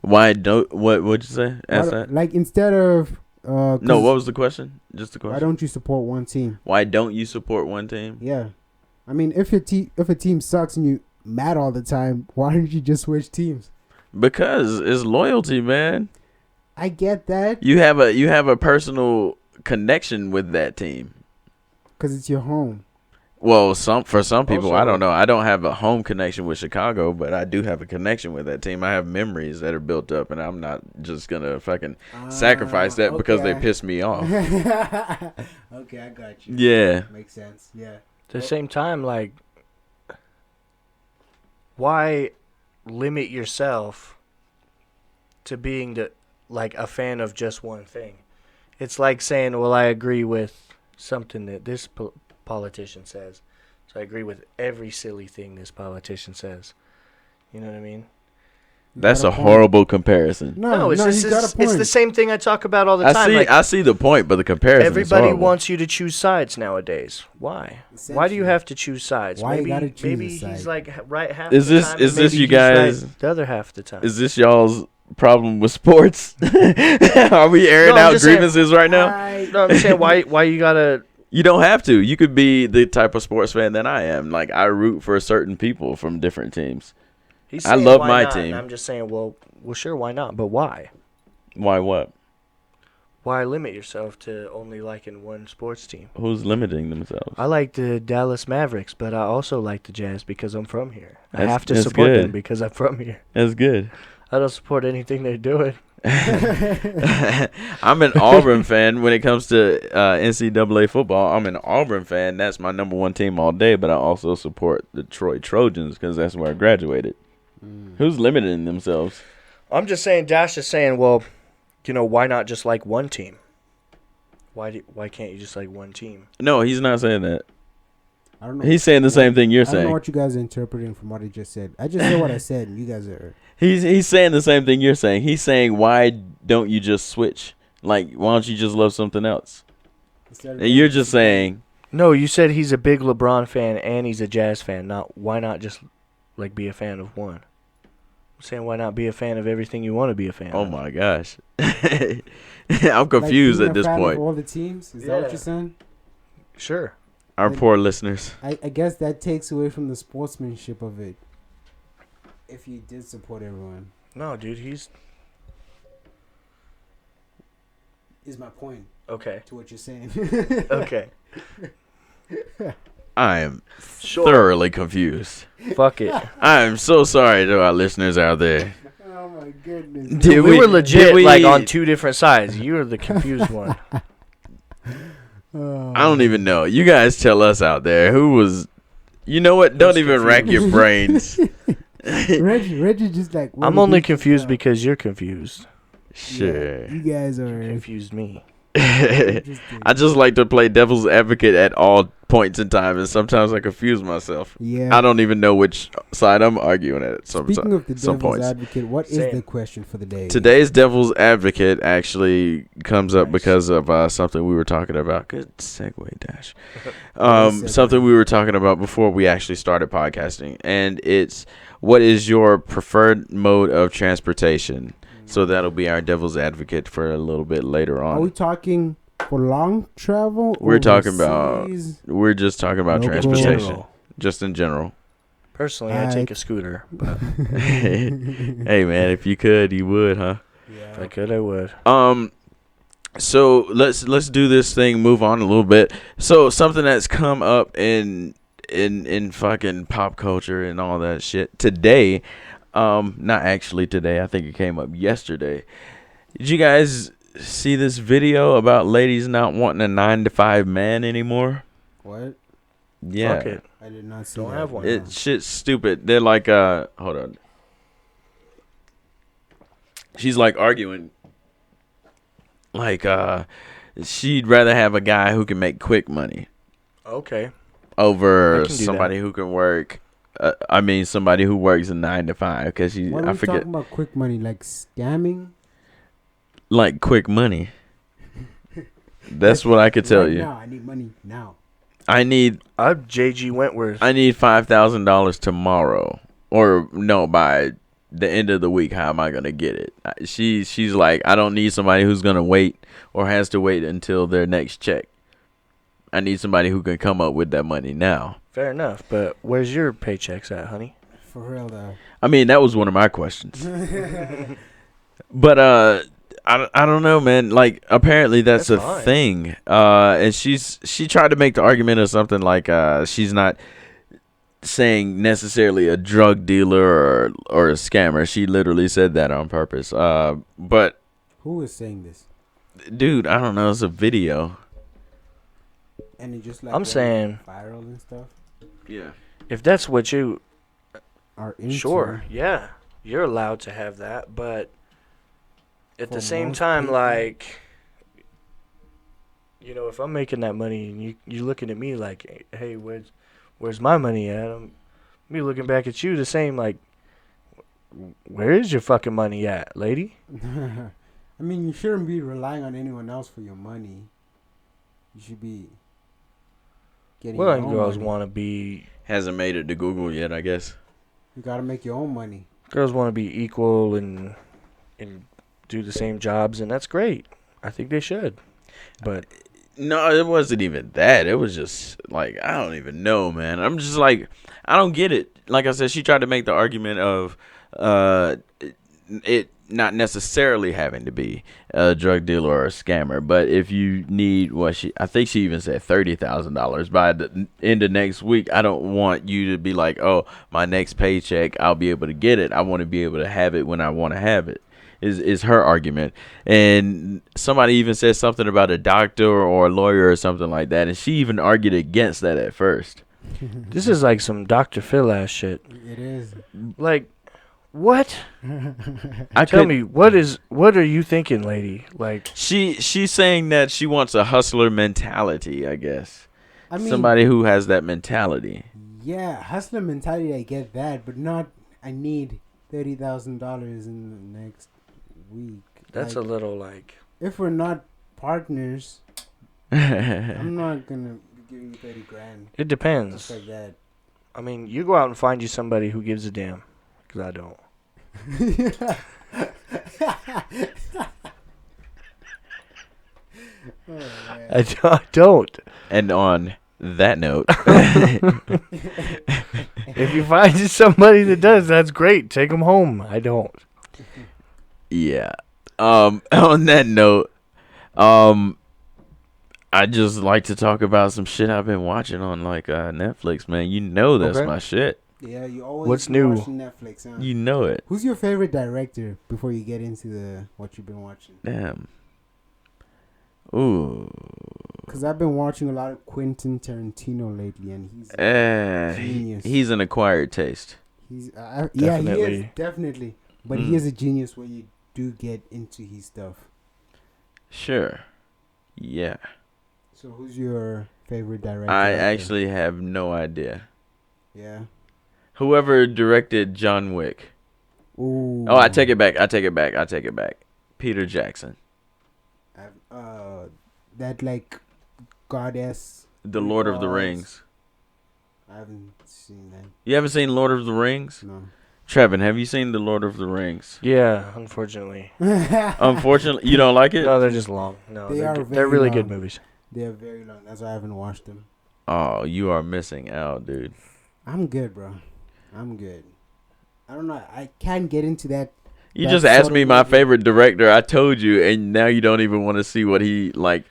Why don't, what'd you say? Ask that. Like, instead of, no, what was the question? Just the question. Why don't you support one team? Why don't you support one team? Yeah. I mean, if a team sucks and you mad all the time, why don't you just switch teams? Because it's loyalty, man. I get that. You have a personal connection with that team. Because it's your home. Well, for some people, Also, I don't know. I don't have a home connection with Chicago, but I do have a connection with that team. I have memories that are built up, and I'm not just gonna fucking sacrifice that because they piss me off. Okay, I got you. Yeah. Makes sense. Yeah. At the same time, like, why limit yourself to being a fan of just one thing? It's like saying, well, I agree with something that this politician says, so I agree with every silly thing this politician says. You know what I mean? That's a horrible comparison. No, it's the same thing I talk about all the time. I see the point, but the comparison everybody is horrible. wants you to choose sides nowadays. Why? Why do you have to choose sides? Why you gotta choose a maybe side? he's like right half Is the this- time. is and this maybe you he's right guys- the other half the time? Is this y'all's problem with sports? Are we airing No, I'm out just saying- grievances right now? No, I'm saying why you gotta. You don't have to. You could be the type of sports fan that I am. Like, I root for certain people from different teams. He's I saying, love why my not? team. And I'm just saying, well, sure, why not? But why? Why what? Why limit yourself to only liking one sports team? Who's limiting themselves? I like the Dallas Mavericks, but I also like the Jazz because I'm from here. I That's- have to that's support good. them because I'm from here. That's good. I don't support anything they're doing. I'm an Auburn fan when it comes to NCAA football. I'm an Auburn fan. That's my number one team all day, but I also support the Detroit Trojans because that's where I graduated. Who's limiting themselves? I'm just saying, Dash is saying, well, why not just like one team? Why can't you just like one team? No, he's not saying that. I don't know. He's saying the same thing you're I don't know saying. what you guys are interpreting from what I just said. I just said what I said, and you guys are. He's saying the same thing you're saying. He's saying, why don't you just switch? Like, why don't you just love something else? And you're just saying, No, you said he's a big LeBron fan and he's a Jazz fan. Why not just like be a fan of one? I'm saying why not be a fan of everything you want to be a fan oh of? my gosh. I'm confused like at this point. All the teams. Is that what you're saying? Sure. Our poor listeners. I guess that takes away from the sportsmanship of it. If you did support everyone, No, dude, he's is my point okay. to what you're saying. Okay. I am Sure. thoroughly confused. Fuck it. I am so sorry to our listeners out there. Oh my goodness. Did we were did legit we- like on two different sides. You were the confused one. I don't even know. You guys tell us out there who was. You know what? Don't Who's even rack your brains. Reggie just like. what I'm did only he confused just because you're confused. Sure. You guys You are. confused me. I just like to play devil's advocate at all points in time, and sometimes I confuse myself. Yeah. I don't even know which side I'm arguing at. Speaking of the some devil's points. advocate, what is Same. the question for the day? Today's devil's advocate actually comes up Nice. because of something we were talking about. Good segue, Dash. Segue. Something we were talking about before we actually started podcasting, and it's what is your preferred mode of transportation? So that'll be our devil's advocate for a little bit later Are we on. talking for long travel? We're talking about overseas? we're just talking about Local. transportation, General. just in general. Personally, I take a scooter. But Hey man, if you could, you would, huh? if I could, I would. So let's do this thing. Move on a little bit. So something that's come up in fucking pop culture and all that shit today. Not actually today. I think it came up yesterday. Did you guys see this video about ladies not wanting a 9 to 5 man anymore? What? Yeah. Fuck it. I did not see Don't that. have one. It shit's stupid. They're like, hold on. She's like arguing. Like, she'd rather have a guy who can make quick money Okay. I over can do somebody who can work. Somebody who works a 9 to 5. Cause What are I we forget, talking about? Quick money, like scamming? like quick money. That's what I could tell Right you. Now, I need money now. I'm JG Wentworth. I need $5,000 tomorrow, or no, by the end of the week. How am I gonna get it? She's like, I don't need somebody who's gonna wait or has to wait until their next check. I need somebody who can come up with that money now. Fair enough, but where's your paychecks at, honey? For real, though. I mean, that was one of my questions. But I don't know, man. Like, apparently that's a fine. thing. And she tried to make the argument of something like she's not saying necessarily a drug dealer or a scammer. She literally said that on purpose. But Who is saying this? dude, I don't know. It's a video. And it just like I'm went saying- viral and stuff. Yeah. If that's what you Are into. sure, yeah, you're allowed to have that, but at For the same most time, people- like, you know, if I'm making that money and you looking at me like, hey, where's my money at? Me looking back at you the same, like, where is your fucking money at, lady? I mean, you shouldn't be relying on anyone else for your money. You should be getting Well, your and own girls money. want to be Hasn't made it to Google yet, I guess. You gotta make your own money. girls want to be equal and do the same jobs, and that's great. I think they should, but No, it wasn't even that. It was just like, I don't even know, man. I'm just like, I don't get it. Like I said, she tried to make the argument of it not necessarily having to be a drug dealer or a scammer, but if you need I think she even said $30,000 by the end of next week. I don't want you to be like, oh, my next paycheck, I'll be able to get it. I want to be able to have it when I want to have it. Is her argument. And somebody even said something about a doctor or a lawyer or something like that, and she even argued against that at first. this is like some Dr. Phil ass shit. It is. Like, what? I Tell could, me, what are you thinking, lady? Like, she's saying that she wants a hustler mentality, I guess. I mean, Somebody who has that mentality. yeah, hustler mentality. I get that, but not. I need $30,000 in the next week. that's Like, a little like, if we're not partners, I'm not gonna be giving you 30 grand. it Just depends. like that. I mean, you go out and find you somebody who gives a damn, because I don't. Oh, man. I don't. And on that note, If you find you somebody that does, that's great. Take them home. I don't. yeah. On that note, I just like to talk about some shit I've been watching on like Netflix, man. You know that's Okay. my shit. Yeah, you always What's be new? watching Netflix, huh? You know it. Who's your favorite director before you get into what you've been watching? Damn. Ooh. Because I've been watching a lot of Quentin Tarantino lately, and he's genius. He's an acquired taste. yeah, he is Definitely. definitely. But he is a genius when you do get into his stuff. Sure. Yeah. So who's your favorite director? I out there? actually have no idea. Yeah. Whoever directed John Wick. Ooh. Oh, I take it back. Peter Jackson. That like goddess. The Lord of the Gods. Rings. I haven't seen that. You haven't seen Lord of the Rings? No. Trevin, have you seen The Lord of the Rings? Yeah, unfortunately. Unfortunately, you don't like it? No, they're just long. No, They they're, are they're very really good long. movies. They are very long. That's why I haven't watched them. Oh, you are missing out, dude. I'm good, bro. I'm good. I don't know. I can't get into that. You that just asked sort me of my movie. favorite director. I told you, and now you don't even want to see what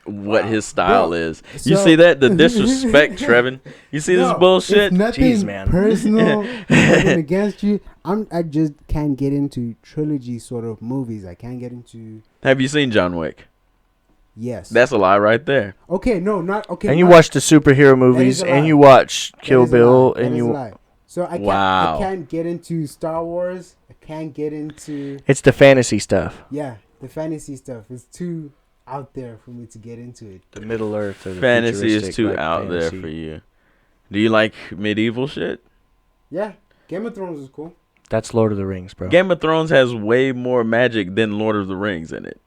what his style Bro, is. You see that? The disrespect, Trevin. You see this No, bullshit? It's nothing Jeez, man. personal, nothing against you. I just can't get into trilogy sort of movies. I can't get into. Have you seen John Wick? Yes. That's a lie right there. okay. No, not okay. And you not- watch the superhero movies, a and lie. you watch that Kill is a Bill, lie. That and is a you. lie. So I can't. Wow. I can't get into Star Wars. I can't get into It's the fantasy stuff, the fantasy stuff. It's too out there for me to get into it. the Middle Earth, or the Fantasy is futuristic, too like, out there fantasy. for you. Do you like medieval shit? Yeah, Game of Thrones is cool. That's Lord of the Rings, bro. Game of Thrones has way more magic than Lord of the Rings in it.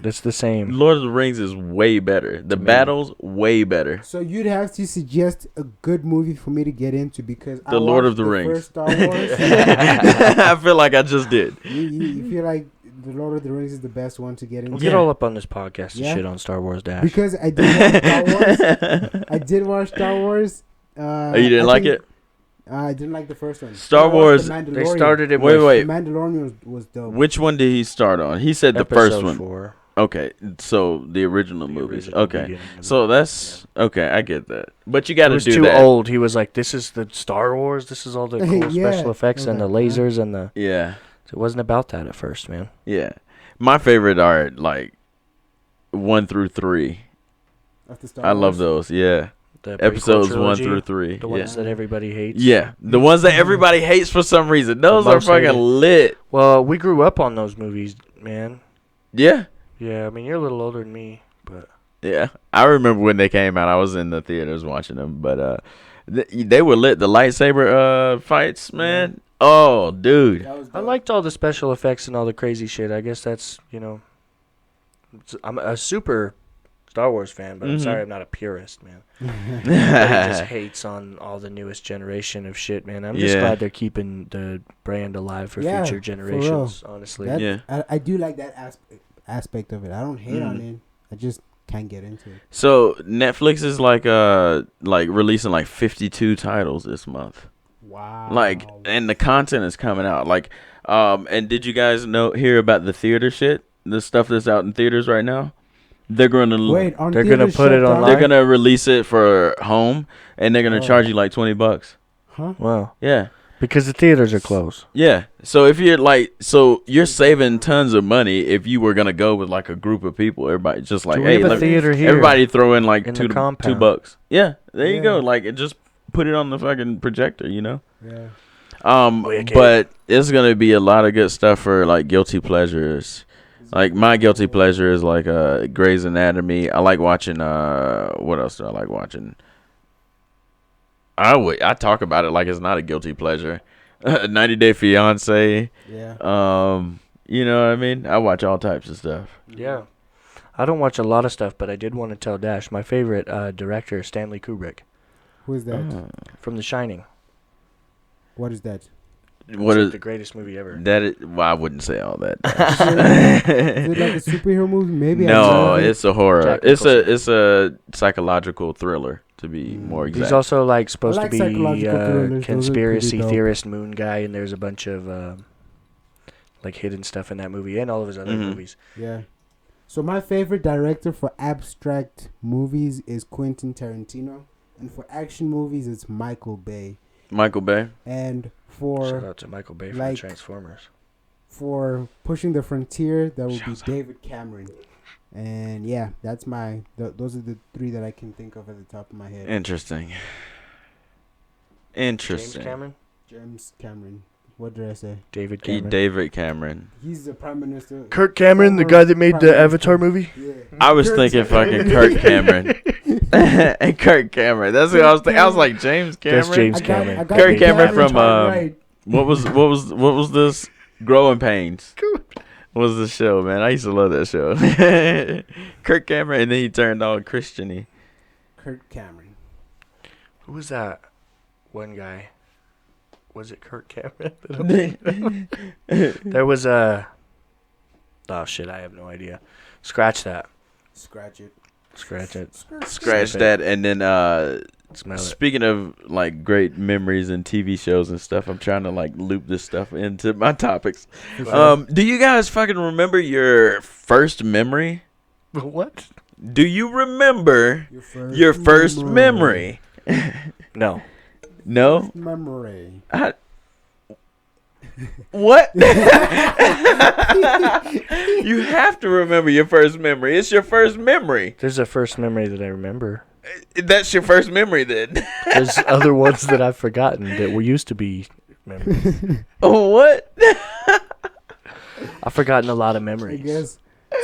That's the same. Lord of the Rings is way better. The To me. battles, way better. So you'd have to suggest a good movie for me to get into because I The Lord watched of the Rings. first Star Wars. I feel like I just did. you feel like the Lord of the Rings is the best one to get into? We'll get all up on this podcast and Yeah. shit on Star Wars Dash. Because I did watch Star Wars. I did watch Star Wars. Oh, you didn't like it? I didn't like the first one. Star I watched Wars- The Mandalorian. They started it Wait, with wait. The Mandalorian was dope. Which one did he start on? He said the episode first one. 4. Okay, so the original The movies. original Okay, beginning of so it. that's okay. I get that, but you It got to was do too that. old. He was like, "This is the Star Wars. This is all the cool Yeah. special effects and the Okay. lasers and the." Yeah, It wasn't about that at first, man. yeah. My favorite are like 1 through 3. Of the Star I love Wars. those. Yeah, The episodes prequel 1 trilogy, through 3. the Yeah. ones that everybody hates. Yeah, the ones that everybody hates for some reason. Those are most hated. fucking lit. Well, we grew up on those movies, man. Yeah, Yeah, I mean, you're a little older than me, but yeah. I remember when they came out. I was in the theaters watching them, but they were lit. The lightsaber fights, man. Oh, dude. That was I dope. liked all the special effects and all the crazy shit. I guess that's, I'm a super Star Wars fan, but I'm Mhm. sorry I'm not a purist, man. Everybody just hates on all the newest generation of shit, man. I'm just Yeah. glad they're keeping the brand alive for Yeah, future for generations, honestly. That- Yeah. I do like that aspect of it. I don't hate on Mm. it. I just can't get into it. So Netflix is like releasing like 52 titles this month. Wow. Like, and the content is coming out. Like, and did you guys hear about the theater shit? The stuff that's out in theaters right now. They're gonna Wait, on They're gonna theaters put it shut down? online? they're gonna release it for home, and they're gonna Oh. charge you like $20. Huh? Wow. Yeah, Because the theaters are closed. yeah. So if you're you're saving tons of money if you were gonna go with like a group of people. Everybody just like, Do we hey, have a let me- theater here? everybody throw in like in the $2 compound. $2. Yeah, there you go. Yeah. Like, it just put it on the fucking projector, you know. Yeah. Wicked. But it's gonna be a lot of good stuff for like guilty pleasures. Like my guilty pleasure is like Grey's Anatomy. I like watching what else do I like watching? I talk about it like it's not a guilty pleasure. 90 Day Fiance. Yeah. You know what I mean? I watch all types of stuff. Yeah. I don't watch a lot of stuff, but I did want to tell Dash, my favorite director is Stanley Kubrick Who is that? from The Shining. What is that? What It's is the greatest movie ever. that? Well, I wouldn't say all that. Is it like a superhero movie? Maybe. No, I it's a horror. Jack It's Nicholson. it's a psychological thriller to be more exact. He's also like supposed I like to be psychological thrillers. Those are conspiracy pretty dope. theorist moon guy, and there's a bunch of like hidden stuff in that movie and all of his other Mhm. movies. Yeah. So my favorite director for abstract movies is Quentin Tarantino, and for action movies it's Michael Bay. Michael Bay. And Shout for out to Michael Bay for like- the Transformers. pushing the frontier, that would Shouts out. be David Cameron. And yeah, that's those are the three that I can think of at the top of my head. Interesting. James Interesting. Cameron, James Cameron. What did I say? David Cameron, David Cameron. He's the prime minister. Kirk Cameron, the former guy that made Prime the Minister. Avatar movie. Yeah. I was Kirk thinking Cameron. fucking Kirk Cameron. And Kirk Cameron. That's what I was thinking. I was like James Cameron. That's James I got- Cameron. I got Kirk the Cameron Avatar from, right. What was this? Growing Pains. What was the show, man? I used to love that show. Kirk Cameron, and then he turned all Christian-y. Kirk Cameron. Who was that one guy? Was it Kirk Cameron? There was a. Oh shit! I have no idea. Scratch that. Scratch it. Scratch it. Scratch Sniff it. that, and then Smell it. Speaking of like great memories and TV shows and stuff, I'm trying to like loop this stuff into my topics. Do you guys fucking remember your first memory? What? Do you remember your first memory? No. No? Memory. What? You have to remember your first memory. It's your first memory. There's a first memory that I remember. That's your first memory then. There's other ones that I've forgotten that were used to be memories. Oh, what? I've forgotten a lot of I memories. guess.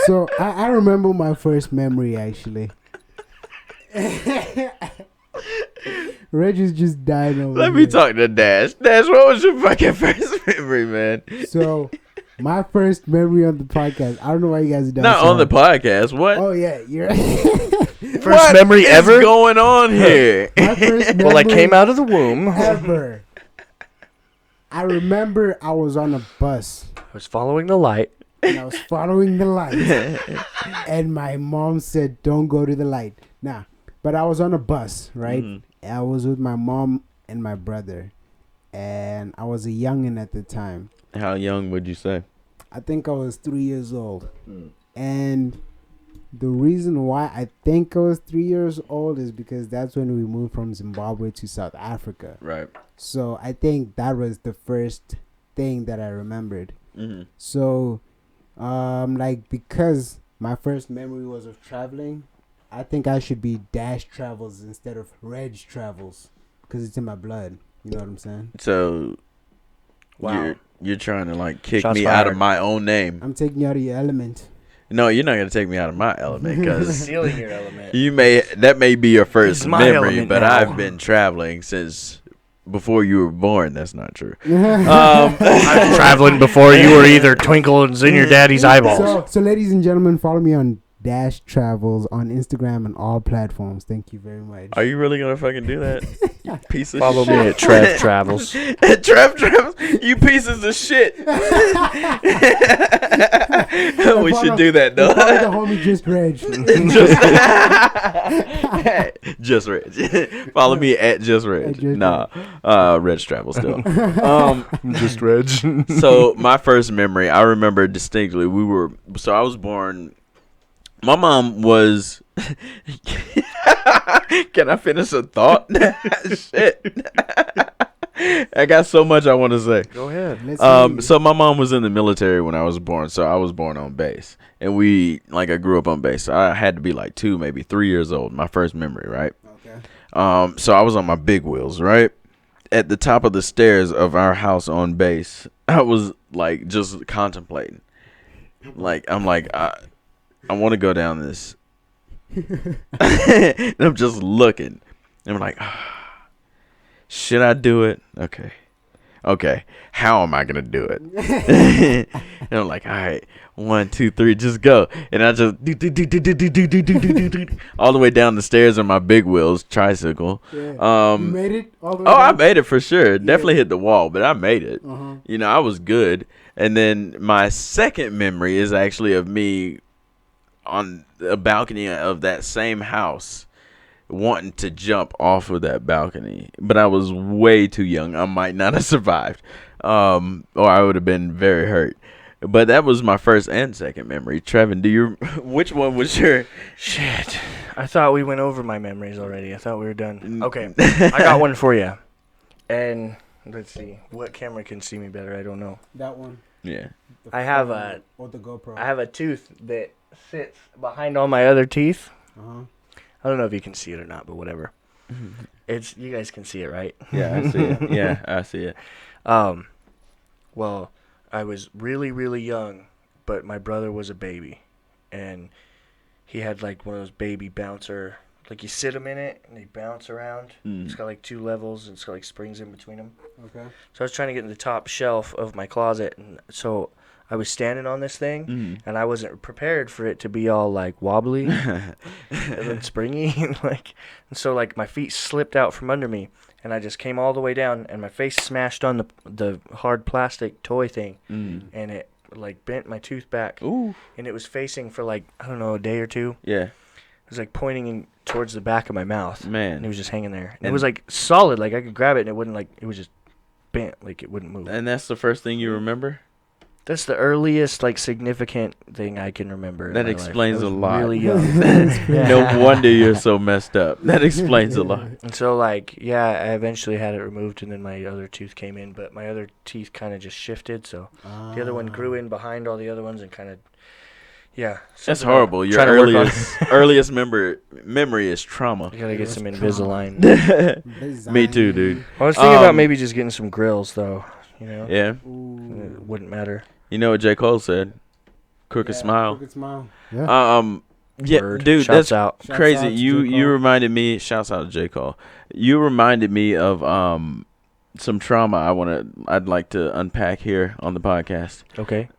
So I remember my first memory actually. Reggie's just died over Let me talk to Dash. Dash, what was your fucking first memory, man? So my first memory on the podcast. I don't know why you guys are down. Not on the podcast. What? Oh yeah, you're First What memory is ever? going on here? my first memory Well, I came out of the womb. ever. I remember I was on a bus I was following the light. and I was following the light, and my mom said, "Don't go to the light." Nah, but I was on a bus, right? Mhm. I was with my mom and my brother, and I was a youngin' at the time. How young would you say? I think I was 3 years old. And the reason why I think I was 3 years old is because that's when we moved from Zimbabwe to South Africa. Right. So I think that was the first thing that I remembered. Mm-hmm. So, like, because my first memory was of traveling, I think I should be Dash Travels instead of Reg Travels because it's in my blood. You know what I'm saying? So, Wow. you're trying to like kick Shots me out fired. of my own name. I'm taking you out of your element. No, you're not gonna take me out of my element because Stealing your element. that may be your first It's my memory, element but now. I've been traveling since before you were born. That's not true. I was traveling before you were either twinkles in your daddy's eyeballs. So, ladies and gentlemen, follow me on Dash Travels on Instagram and all platforms. Thank you very much. Are you really gonna fucking do that? You piece of Follow shit. me at Trev Travels. At Trev Travels, you pieces of shit. We should do that though. Follow the homie Just Reg. Just Reg. Follow me at Just Reg. Just Nah, Reg Travel still. Just Reg. So my first memory, I remember distinctly. I was born. My mom was. Can I finish a thought? Shit. I got so much I want to say. Go ahead. Let's hear you. So my mom was in the military when I was born, so I was born on base, and I grew up on base. So I had to be like 2, maybe 3 years old. My first memory, right? Okay. So I was on my big wheels, right? At the top of the stairs of our house on base, I was like just contemplating. Like I'm like I want to go down this. And I'm just looking. And I'm like, should I do it? Okay. How am I gonna do it? And I'm like, all right, 1, 2, 3, just go. And I just all the way down the stairs on my big wheels tricycle. Yeah. You made it all the way Oh, I down? made it for sure. Definitely hit the wall, but I made it. Uh-huh. You know, I was good. And then my second memory is actually of me on a balcony of that same house wanting to jump off of that balcony, but I was way too young. I might not have survived, or I would have been very hurt. But that was my first and second memory. Trevin, which one was your? Shit. I thought we went over my memories already. I thought we were done. Okay. I got one for you. And let's see. What camera can see me better? I don't know. That one. Yeah. The I have phone or the GoPro. I have a tooth that sits behind all my other teeth. Uh-huh. I don't know if you can see it or not, but whatever. It's you guys can see it, right? Yeah, I see it. Yeah, I see it. Well, I was really, really young, but my brother was a baby, and he had like one of those baby bouncer, like you sit him in it and they bounce around. It's got like 2 levels and it's got like springs in between them. Okay. So I was trying to get in the top shelf of my closet, and so I was standing on this thing, and I wasn't prepared for it to be all like wobbly and then springy, and so like my feet slipped out from under me, and I just came all the way down, and my face smashed on the hard plastic toy thing, and it like bent my tooth back. Ooh. And it was facing for like I don't know, a day or 2. Yeah. was like pointing in towards the back of my mouth. Man. And it was just hanging there. And it was like solid. Like I could grab it and it wouldn't like, it was just bent. Like it wouldn't move. And that's the first thing you remember? That's the earliest like significant thing I can remember. That explains a lot. Really young. No wonder you're so messed up. That explains a lot. And so like, yeah, I eventually had it removed and then my other tooth came in, but my other teeth kind of just shifted. So the other one grew in behind all the other ones and kind of, yeah. That's horrible. Your earliest memory is trauma. You gotta get some Invisalign. Me too, dude. I was thinking about maybe just getting some grills though. You know? Yeah. It wouldn't matter. You know what J. Cole said? Crooked smile. Crooked smile. Yeah. Yeah, Word. dude, Shouts that's out. crazy. Shouts out to You J. Cole. reminded me. Shouts out to J. Cole. You reminded me of some trauma I'd like to unpack here on the podcast. Okay.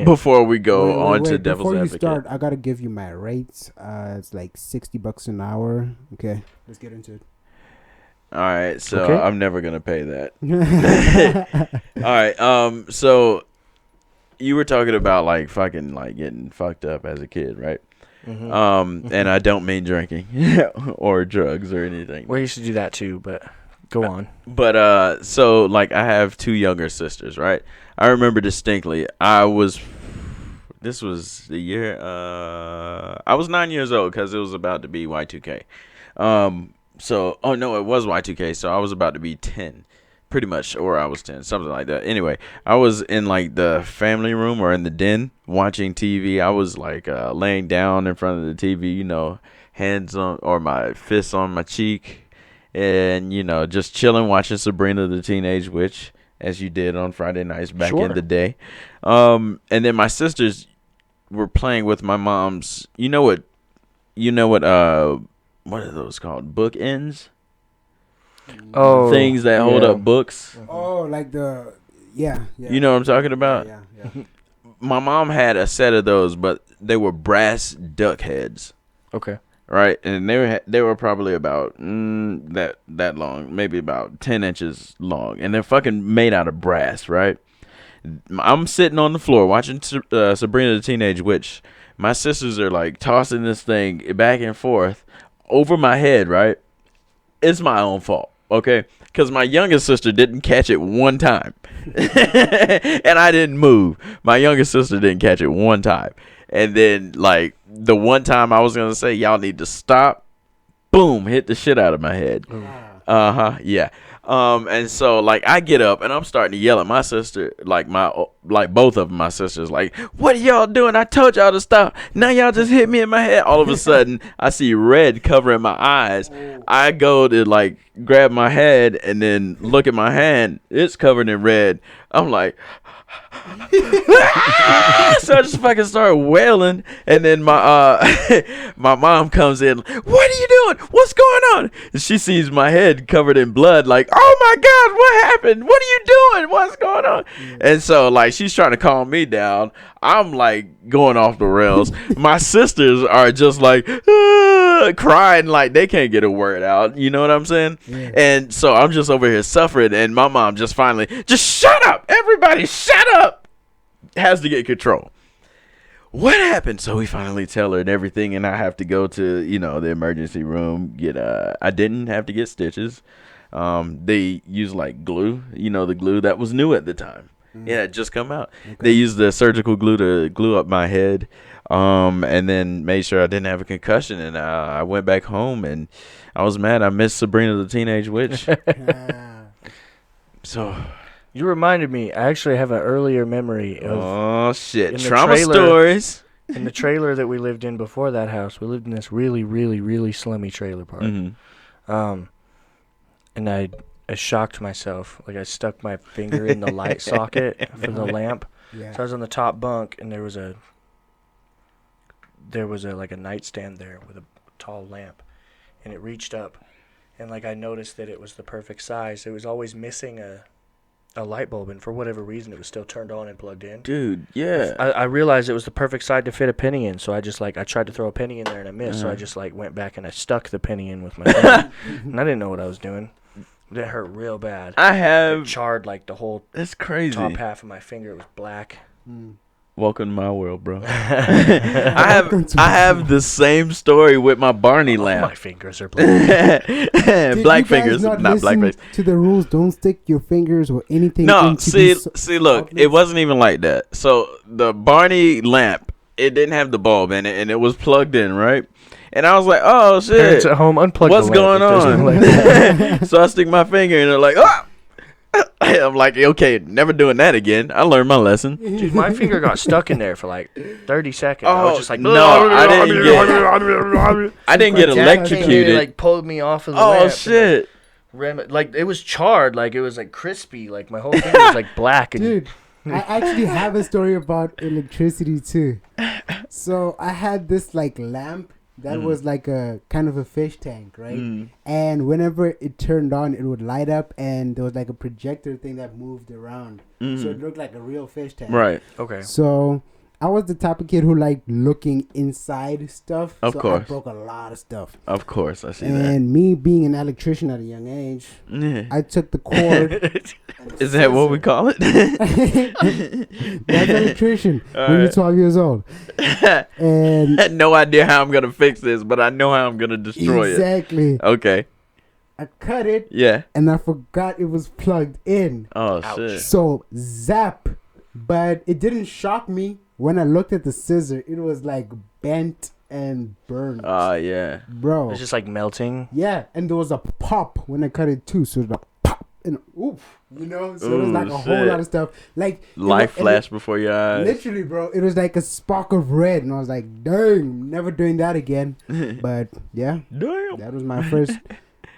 Before we go Wait, on to Devil's Before Advocate. you start, I gotta give you my rates. It's like $60 an hour. Okay, let's get into it. All right, so Okay. I'm never gonna pay that. All right, so you were talking about like fucking like getting fucked up as a kid, right? Mm-hmm. And I don't mean drinking or drugs or anything. We used to do that too, but go on. But so like I have two younger sisters, right? I remember distinctly. This was the year. I was 9 years old because it was about to be Y2K. Oh no, it was Y2K. So I was about to be 10, pretty much, or I was 10, something like that. Anyway, I was in like the family room or in the den watching TV. I was like laying down in front of the TV, you know, hands on or my fists on my cheek, and you know, just chilling, watching Sabrina the Teenage Witch, as you did on Friday nights back in the day. And then my sisters were playing with my mom's. What are those called? Bookends? Oh, Things that hold up books. Oh, like the yeah. You know what I'm talking about? Yeah. My mom had a set of those, but they were brass duck heads, okay. right? And they were probably about that long, maybe about 10 inches long, and they're fucking made out of brass, right? I'm sitting on the floor watching Sabrina the Teenage Witch. My sisters are like tossing this thing back and forth over my head, right? It's my own fault, okay? Because my youngest sister didn't catch it one time. And I didn't move. My youngest sister didn't catch it one time. And then, like, the one time I was going to say, y'all need to stop, boom, hit the shit out of my head. Yeah. And so, like, I get up and I'm starting to yell at my sister, like both of my sisters, like, what are y'all doing? I told y'all to stop. Now y'all just hit me in my head. All of a sudden, I see red covering my eyes. I go to, like, grab my head and then look at my hand. It's covered in red. I'm like, so I just fucking start wailing, and then my my mom comes in. What are you doing? What's going on? And she sees my head covered in blood. Like, oh my god, what happened? What are you doing? What's going on? And so like she's trying to calm me down. I'm like going off the rails. My sisters are just like crying like they can't get a word out. You know what I'm saying? Yeah. And so I'm just over here suffering, and my mom just finally, just shut up, everybody, shut up. Has to get control. What happened? So we finally tell her and everything, and I have to go to, you know, the emergency room. I didn't have to get stitches. They used like glue, you know, the glue that was new at the time. Yeah, it just come out. Okay. They used the surgical glue to glue up my head, and then made sure I didn't have a concussion. And I went back home, and I was mad. I missed Sabrina the Teenage Witch. So you reminded me. I actually have an earlier memory of. Oh shit! Trauma stories. In the trailer that we lived in before that house, we lived in this really, really, really slummy trailer park. Mm-hmm. And I shocked myself. Like I stuck my finger in the light socket for the lamp. Yeah. So I was on the top bunk, and there was a like a nightstand there with a tall lamp, and it reached up, and like I noticed that it was the perfect size. It was always missing a light bulb, and for whatever reason, it was still turned on and plugged in. Dude, yeah. I realized it was the perfect size to fit a penny in, so I just I tried to throw a penny in there and I missed. So I just went back and I stuck the penny in with my finger, and I didn't know what I was doing. It hurt real bad. It charred like the whole. That's crazy. Top half of my finger. It was black. Welcome to my world, bro. Welcome to I my have world. the same story with my Barney Oh, my lamp. fingers are bleeding. Did Black you guys fingers, not black listen face. to the rules? Don't stick your fingers or anything No, into see, these look, it outlets? wasn't even like that. So the Barney lamp, it didn't have the bulb in it, and it was plugged in, right? And I was like, oh Parents shit, at home, unplug what's the lamp going if there's no on? light. So I stick my finger in, and they're like, oh. I'm like, okay, never doing that again. I learned my lesson. Dude, my finger got stuck in there for like 30 seconds. I was Oh, just like, no, I didn't I didn't get Like, It electrocuted. like pulled me off of the Oh lamp. shit. Like it was charred, like it was like crispy, like my whole finger was like black. And Dude, I actually have a story about electricity too. So I had this like lamp that was like a kind of a fish tank, right? And whenever it turned on, it would light up, and there was like a projector thing that moved around, so it looked like a real fish tank. Right. okay. So I was the type of kid who liked looking inside stuff. Of so course. I broke a lot of stuff. Of course, I see And me being an electrician at a young age, that. I took the cord. Is that what we call it? That's electrician All when you're right. 12 years old. And had no idea how I'm gonna fix this, but I know how I'm gonna destroy exactly. it. Okay. I cut it Yeah. and I forgot it was plugged in. Oh Ouch. shit. So zap. But it didn't shock me. When I looked at the scissor, it was like bent and burned. Yeah. Bro. It's just like melting. Yeah, and there was a pop when I cut it too. So it was a pop and oof, you know. So it was like a Ooh, whole shit. lot of stuff. Like Life and flashed before your eyes. literally, bro. It was like a spark of red, and I was like, "Dang, never doing that again." But yeah, Damn. that was my first,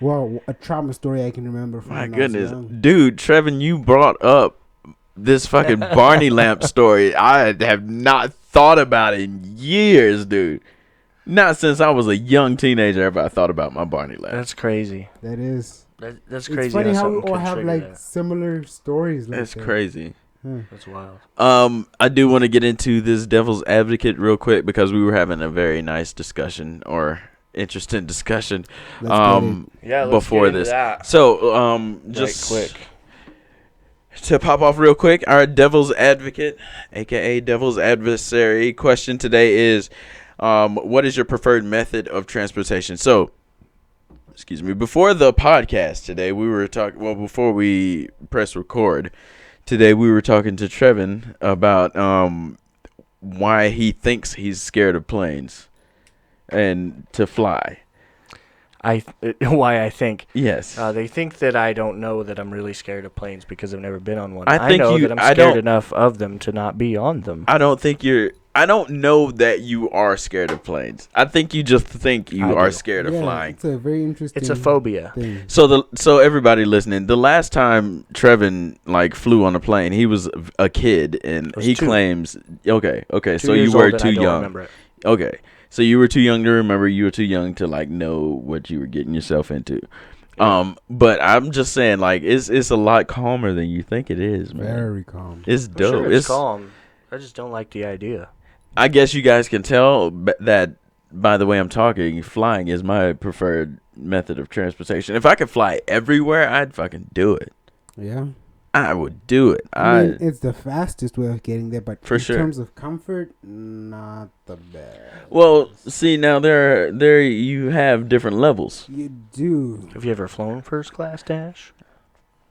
well, a trauma story I can remember from. My when I was goodness, young. dude, Trevin, you brought up this fucking Barney lamp story. I have not thought about it in years, dude. Not since I was a young teenager ever I thought about my Barney lamp. That's crazy. That is. That's crazy. It's funny how we something all could have trigger like that. similar stories. Like That's that. crazy. Huh. That's wild. I do want to get into this devil's advocate real quick because we were having a very nice discussion or interesting discussion Let's get it. Yeah. Let's before get into this. that. So just quick. to pop off real quick, our devil's advocate, aka devil's adversary, question today is, what is your preferred method of transportation? So, excuse me, before the podcast today, we were talking. Well, before we press record today, we were talking to Trevin about why he thinks he's scared of planes and to fly. Why I think Yes. they think that I don't know that I'm really scared of planes because I've never been on one. I think know you- that I'm I scared don't- enough of them to not be on them. I don't know that you are scared of planes. I think you just think you I are do. scared of Yeah, flying. It's a very interesting. It's a phobia. Thing. So everybody listening, the last time Trevin like flew on a plane, he was a kid, and was he 2. claims okay, 2 so you years were old and too I don't young. remember it. Okay, so you were too young to remember. You were too young to like know what you were getting yourself into. Yeah. But I'm just saying, like, it's a lot calmer than you think it is, man. Very calm. It's I'm dope. sure it's calm. I just don't like the idea. I guess you guys can tell that by the way I'm talking, flying is my preferred method of transportation. If I could fly everywhere, I'd fucking do it. Yeah. I would do it. I mean, it's the fastest way of getting there, but For in sure. terms of comfort, not the best. Well, see now there you have different levels. You do. Have you ever flown first class, Dash?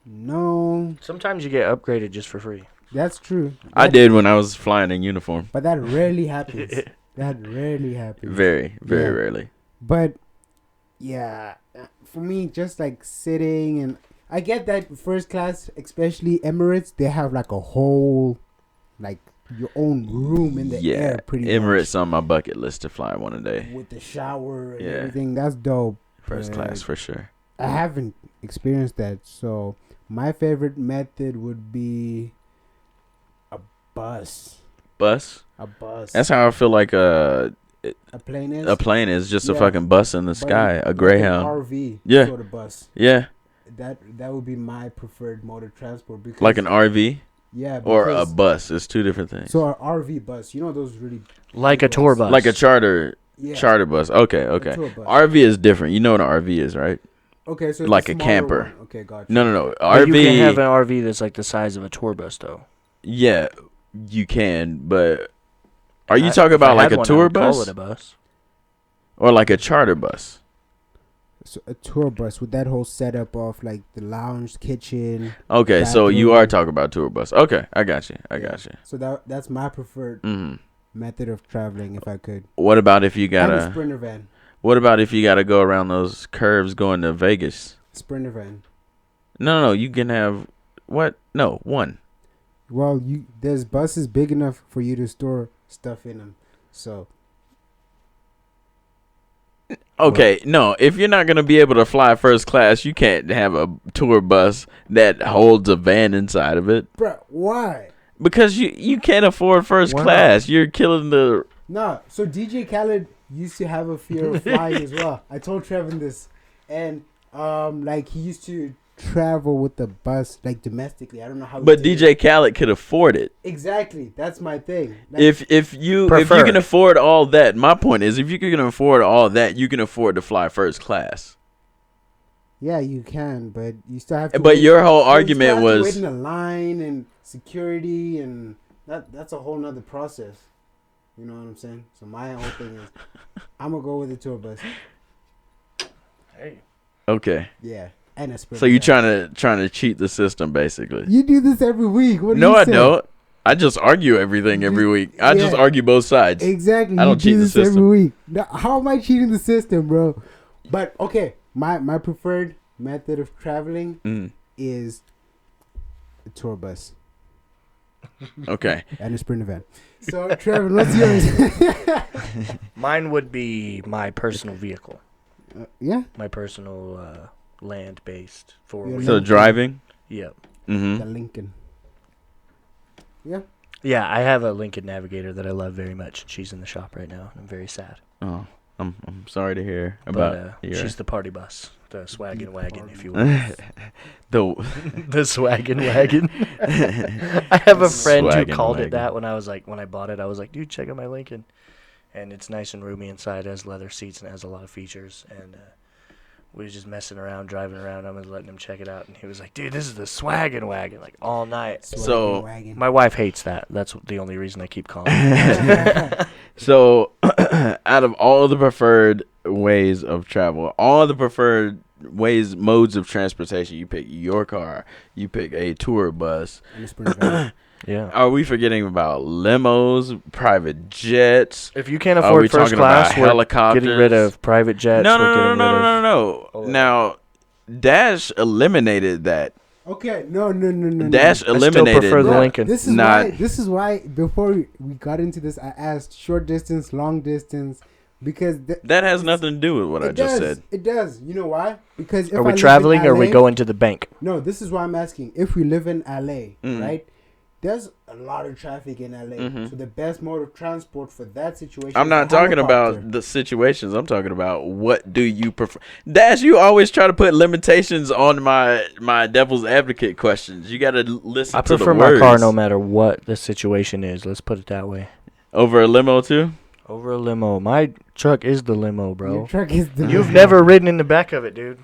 No, Sometimes you get upgraded just for free. that's true. I That- did when I was flying in uniform. But that rarely happens. That rarely happens. Very, very Yeah. rarely. But, yeah, for me, just like sitting and I get that first class, especially Emirates, they have like a whole, like your own room in the Yeah, air, pretty Emirates on my bucket list to fly one a day. much. With the shower and Yeah. everything. That's dope. First But class for sure. I haven't experienced that. So my favorite method would be a bus. Bus. A bus. That's how I feel like a plane is. a plane is just a Yeah. fucking bus in the But sky, like a an Greyhound. RV. Yeah. Sort of bus. Yeah, That would be my preferred mode of transport because like an RV yeah or a because- bus. It's two different things. So an RV bus, you know those really Like a tour bus. Like a charter yeah bus. Okay, a okay. tour bus. RV is different. You know what an RV is, right? Okay, so it's like a smaller camper. one. Okay, gotcha. No. But you can have RV. an RV that's like the size of a tour bus, though. Yeah. you can, but are you talking about like a tour bus? Call it a bus. Or like a charter bus? So a tour bus with that whole setup of like the lounge, kitchen. Okay, so you bathroom. are talking about tour bus. Okay, I got you. I got you. So that's my preferred method of traveling if I could. What about if you And gotta? a Sprinter van. What about if you gotta go around those curves going to Vegas? Sprinter van. No, you can have what? No, one. Well, there's buses big enough for you to store stuff in them. So. Okay, no. If you're not gonna be able to fly first class, you can't have a tour bus that holds a van inside of it. Bruh, why? Because you can't afford first class. You're killing the. Nah. So DJ Khaled used to have a fear of flying as well. I told Trevin this, and like he used to travel with the bus like domestically. I don't know how. But DJ Khaled could afford it. Exactly. That's my thing. Like, If you can afford all that, my point is, if you can afford all that, you can afford to fly first class. Yeah, you can, but you still have to. But your whole argument was wait in a line and security, and that's a whole nother process. You know what I'm saying? So my whole thing is, I'm gonna go with the tour bus. Hey. Okay. Yeah, and a so you trying to cheat the system, basically. You do this every week. What do no, you I say? don't. I just argue everything every week. I just argue both sides. Exactly. I don't cheat the system every week. Now, how am I cheating the system, bro? But okay, my preferred method of traveling is a tour bus. Okay. And a Sprinter van. So, Trevor, what's yours? Mine would be my personal vehicle. Yeah. My personal land-based Your So driving. Yep. Mm-hmm. The Lincoln. Yeah. Yeah, I have a Lincoln Navigator that I love very much. She's in the shop right now. I'm very sad. Oh, I'm sorry to hear about. But she's the party bus, the swaggin' wagon, if you will. the swaggin' wagon. I have a friend who called it that when I bought it. I was like, dude, check out my Lincoln, and it's nice and roomy inside. It has leather seats and it has a lot of features. And we was just messing around, driving around. I was letting him check it out, and he was like, dude, this is the swaggin' wagon, like all night. So my wife hates that. That's the only reason I keep calling it. So out of all the preferred ways of travel, all the preferred modes of transportation, you pick your car, you pick a tour bus. Yeah. Are we forgetting about limos, private jets? If you can't afford first class, we're helicopters? Getting rid of private jets. No. Now, Dash eliminated that. Okay, no. Dash eliminated. I still prefer the Lincoln. This is why before we got into this, I asked short distance, long distance, because that has nothing to do with what I just said. It does. You know why? Because if are we traveling or are we going to the bank? No, this is why I'm asking. If we live in LA, right? There's a lot of traffic in LA. So the best mode of transport for that situation. I'm not talking about the situations. I'm talking about what do you prefer. Dash, you always try to put limitations on my devil's advocate questions. You got to listen I to the words. prefer my car no matter what the situation is. Let's put it that way. Over a limo too? Over a limo. My truck is the limo, bro. Your truck is the You've never ridden in the back of it, dude.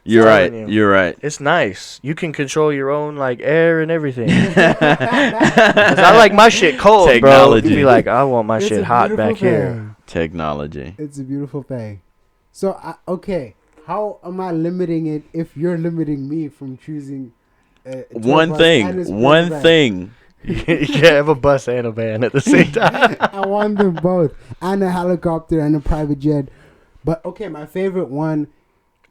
You're right. You're right. It's nice. You can control your own like air and everything. 'Cause I like my shit cold, Technology. bro. You be like, I want my shit hot back here. Technology. It's a beautiful thing. So, okay, how am I limiting it if you're limiting me from choosing one thing? You can't have a bus and a van at the same time. I want them both, and a helicopter and a private jet. But okay, my favorite one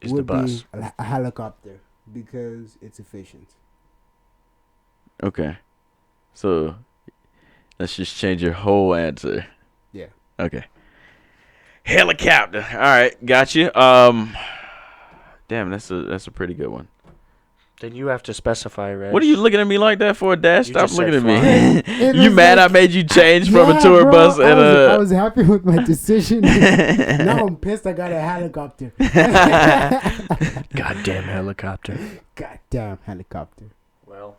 would be a helicopter because it's efficient. Okay, so let's just change your whole answer. Yeah. Okay. Helicopter. All right, got you. Damn, that's a pretty good one. Then you have to specify, Reg. What are you looking at me like that for, Dash? Stop looking at me. You mad I made you change from a tour bus and I was happy with my decision. Now I'm pissed I got a helicopter. Goddamn helicopter. Goddamn helicopter. Well,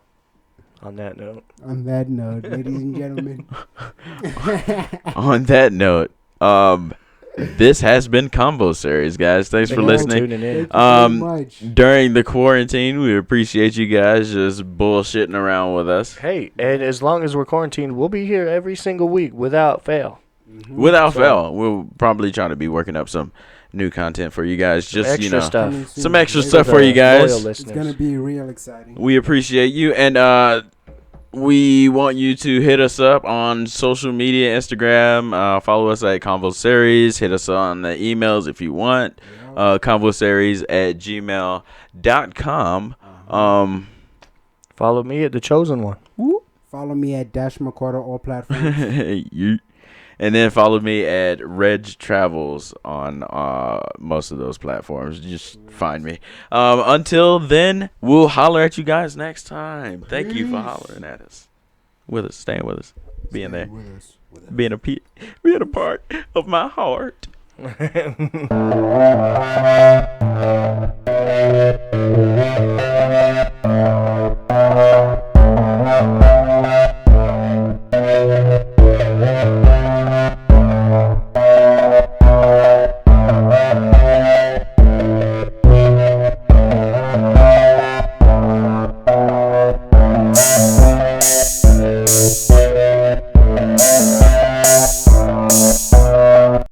on that note, ladies and gentlemen. On that note, this has been Convosaries, guys. Thanks for Thank you listening. tuning in. Thank you very much. During the quarantine, we appreciate you guys just bullshitting around with us. Hey, and as long as we're quarantined, we'll be here every single week without fail. Without So- fail, we'll probably try to be working up some new content for you guys. Just Extra stuff. Coming soon. some extra Later. stuff for you guys. Loyal It's listeners. gonna be real exciting. We appreciate you, and we want you to hit us up on social media, Instagram. Follow us at Convosaries. Hit us on the emails if you want. Convosaries@gmail.com. Follow me at The Chosen One. Follow me at Dash McCarter all platforms. And then follow me at Reg Travels on most of those platforms. Just find me. Until then, we'll holler at you guys next time. Thank you for hollering at us. With us, staying with us, being there, With us. being a part of my heart.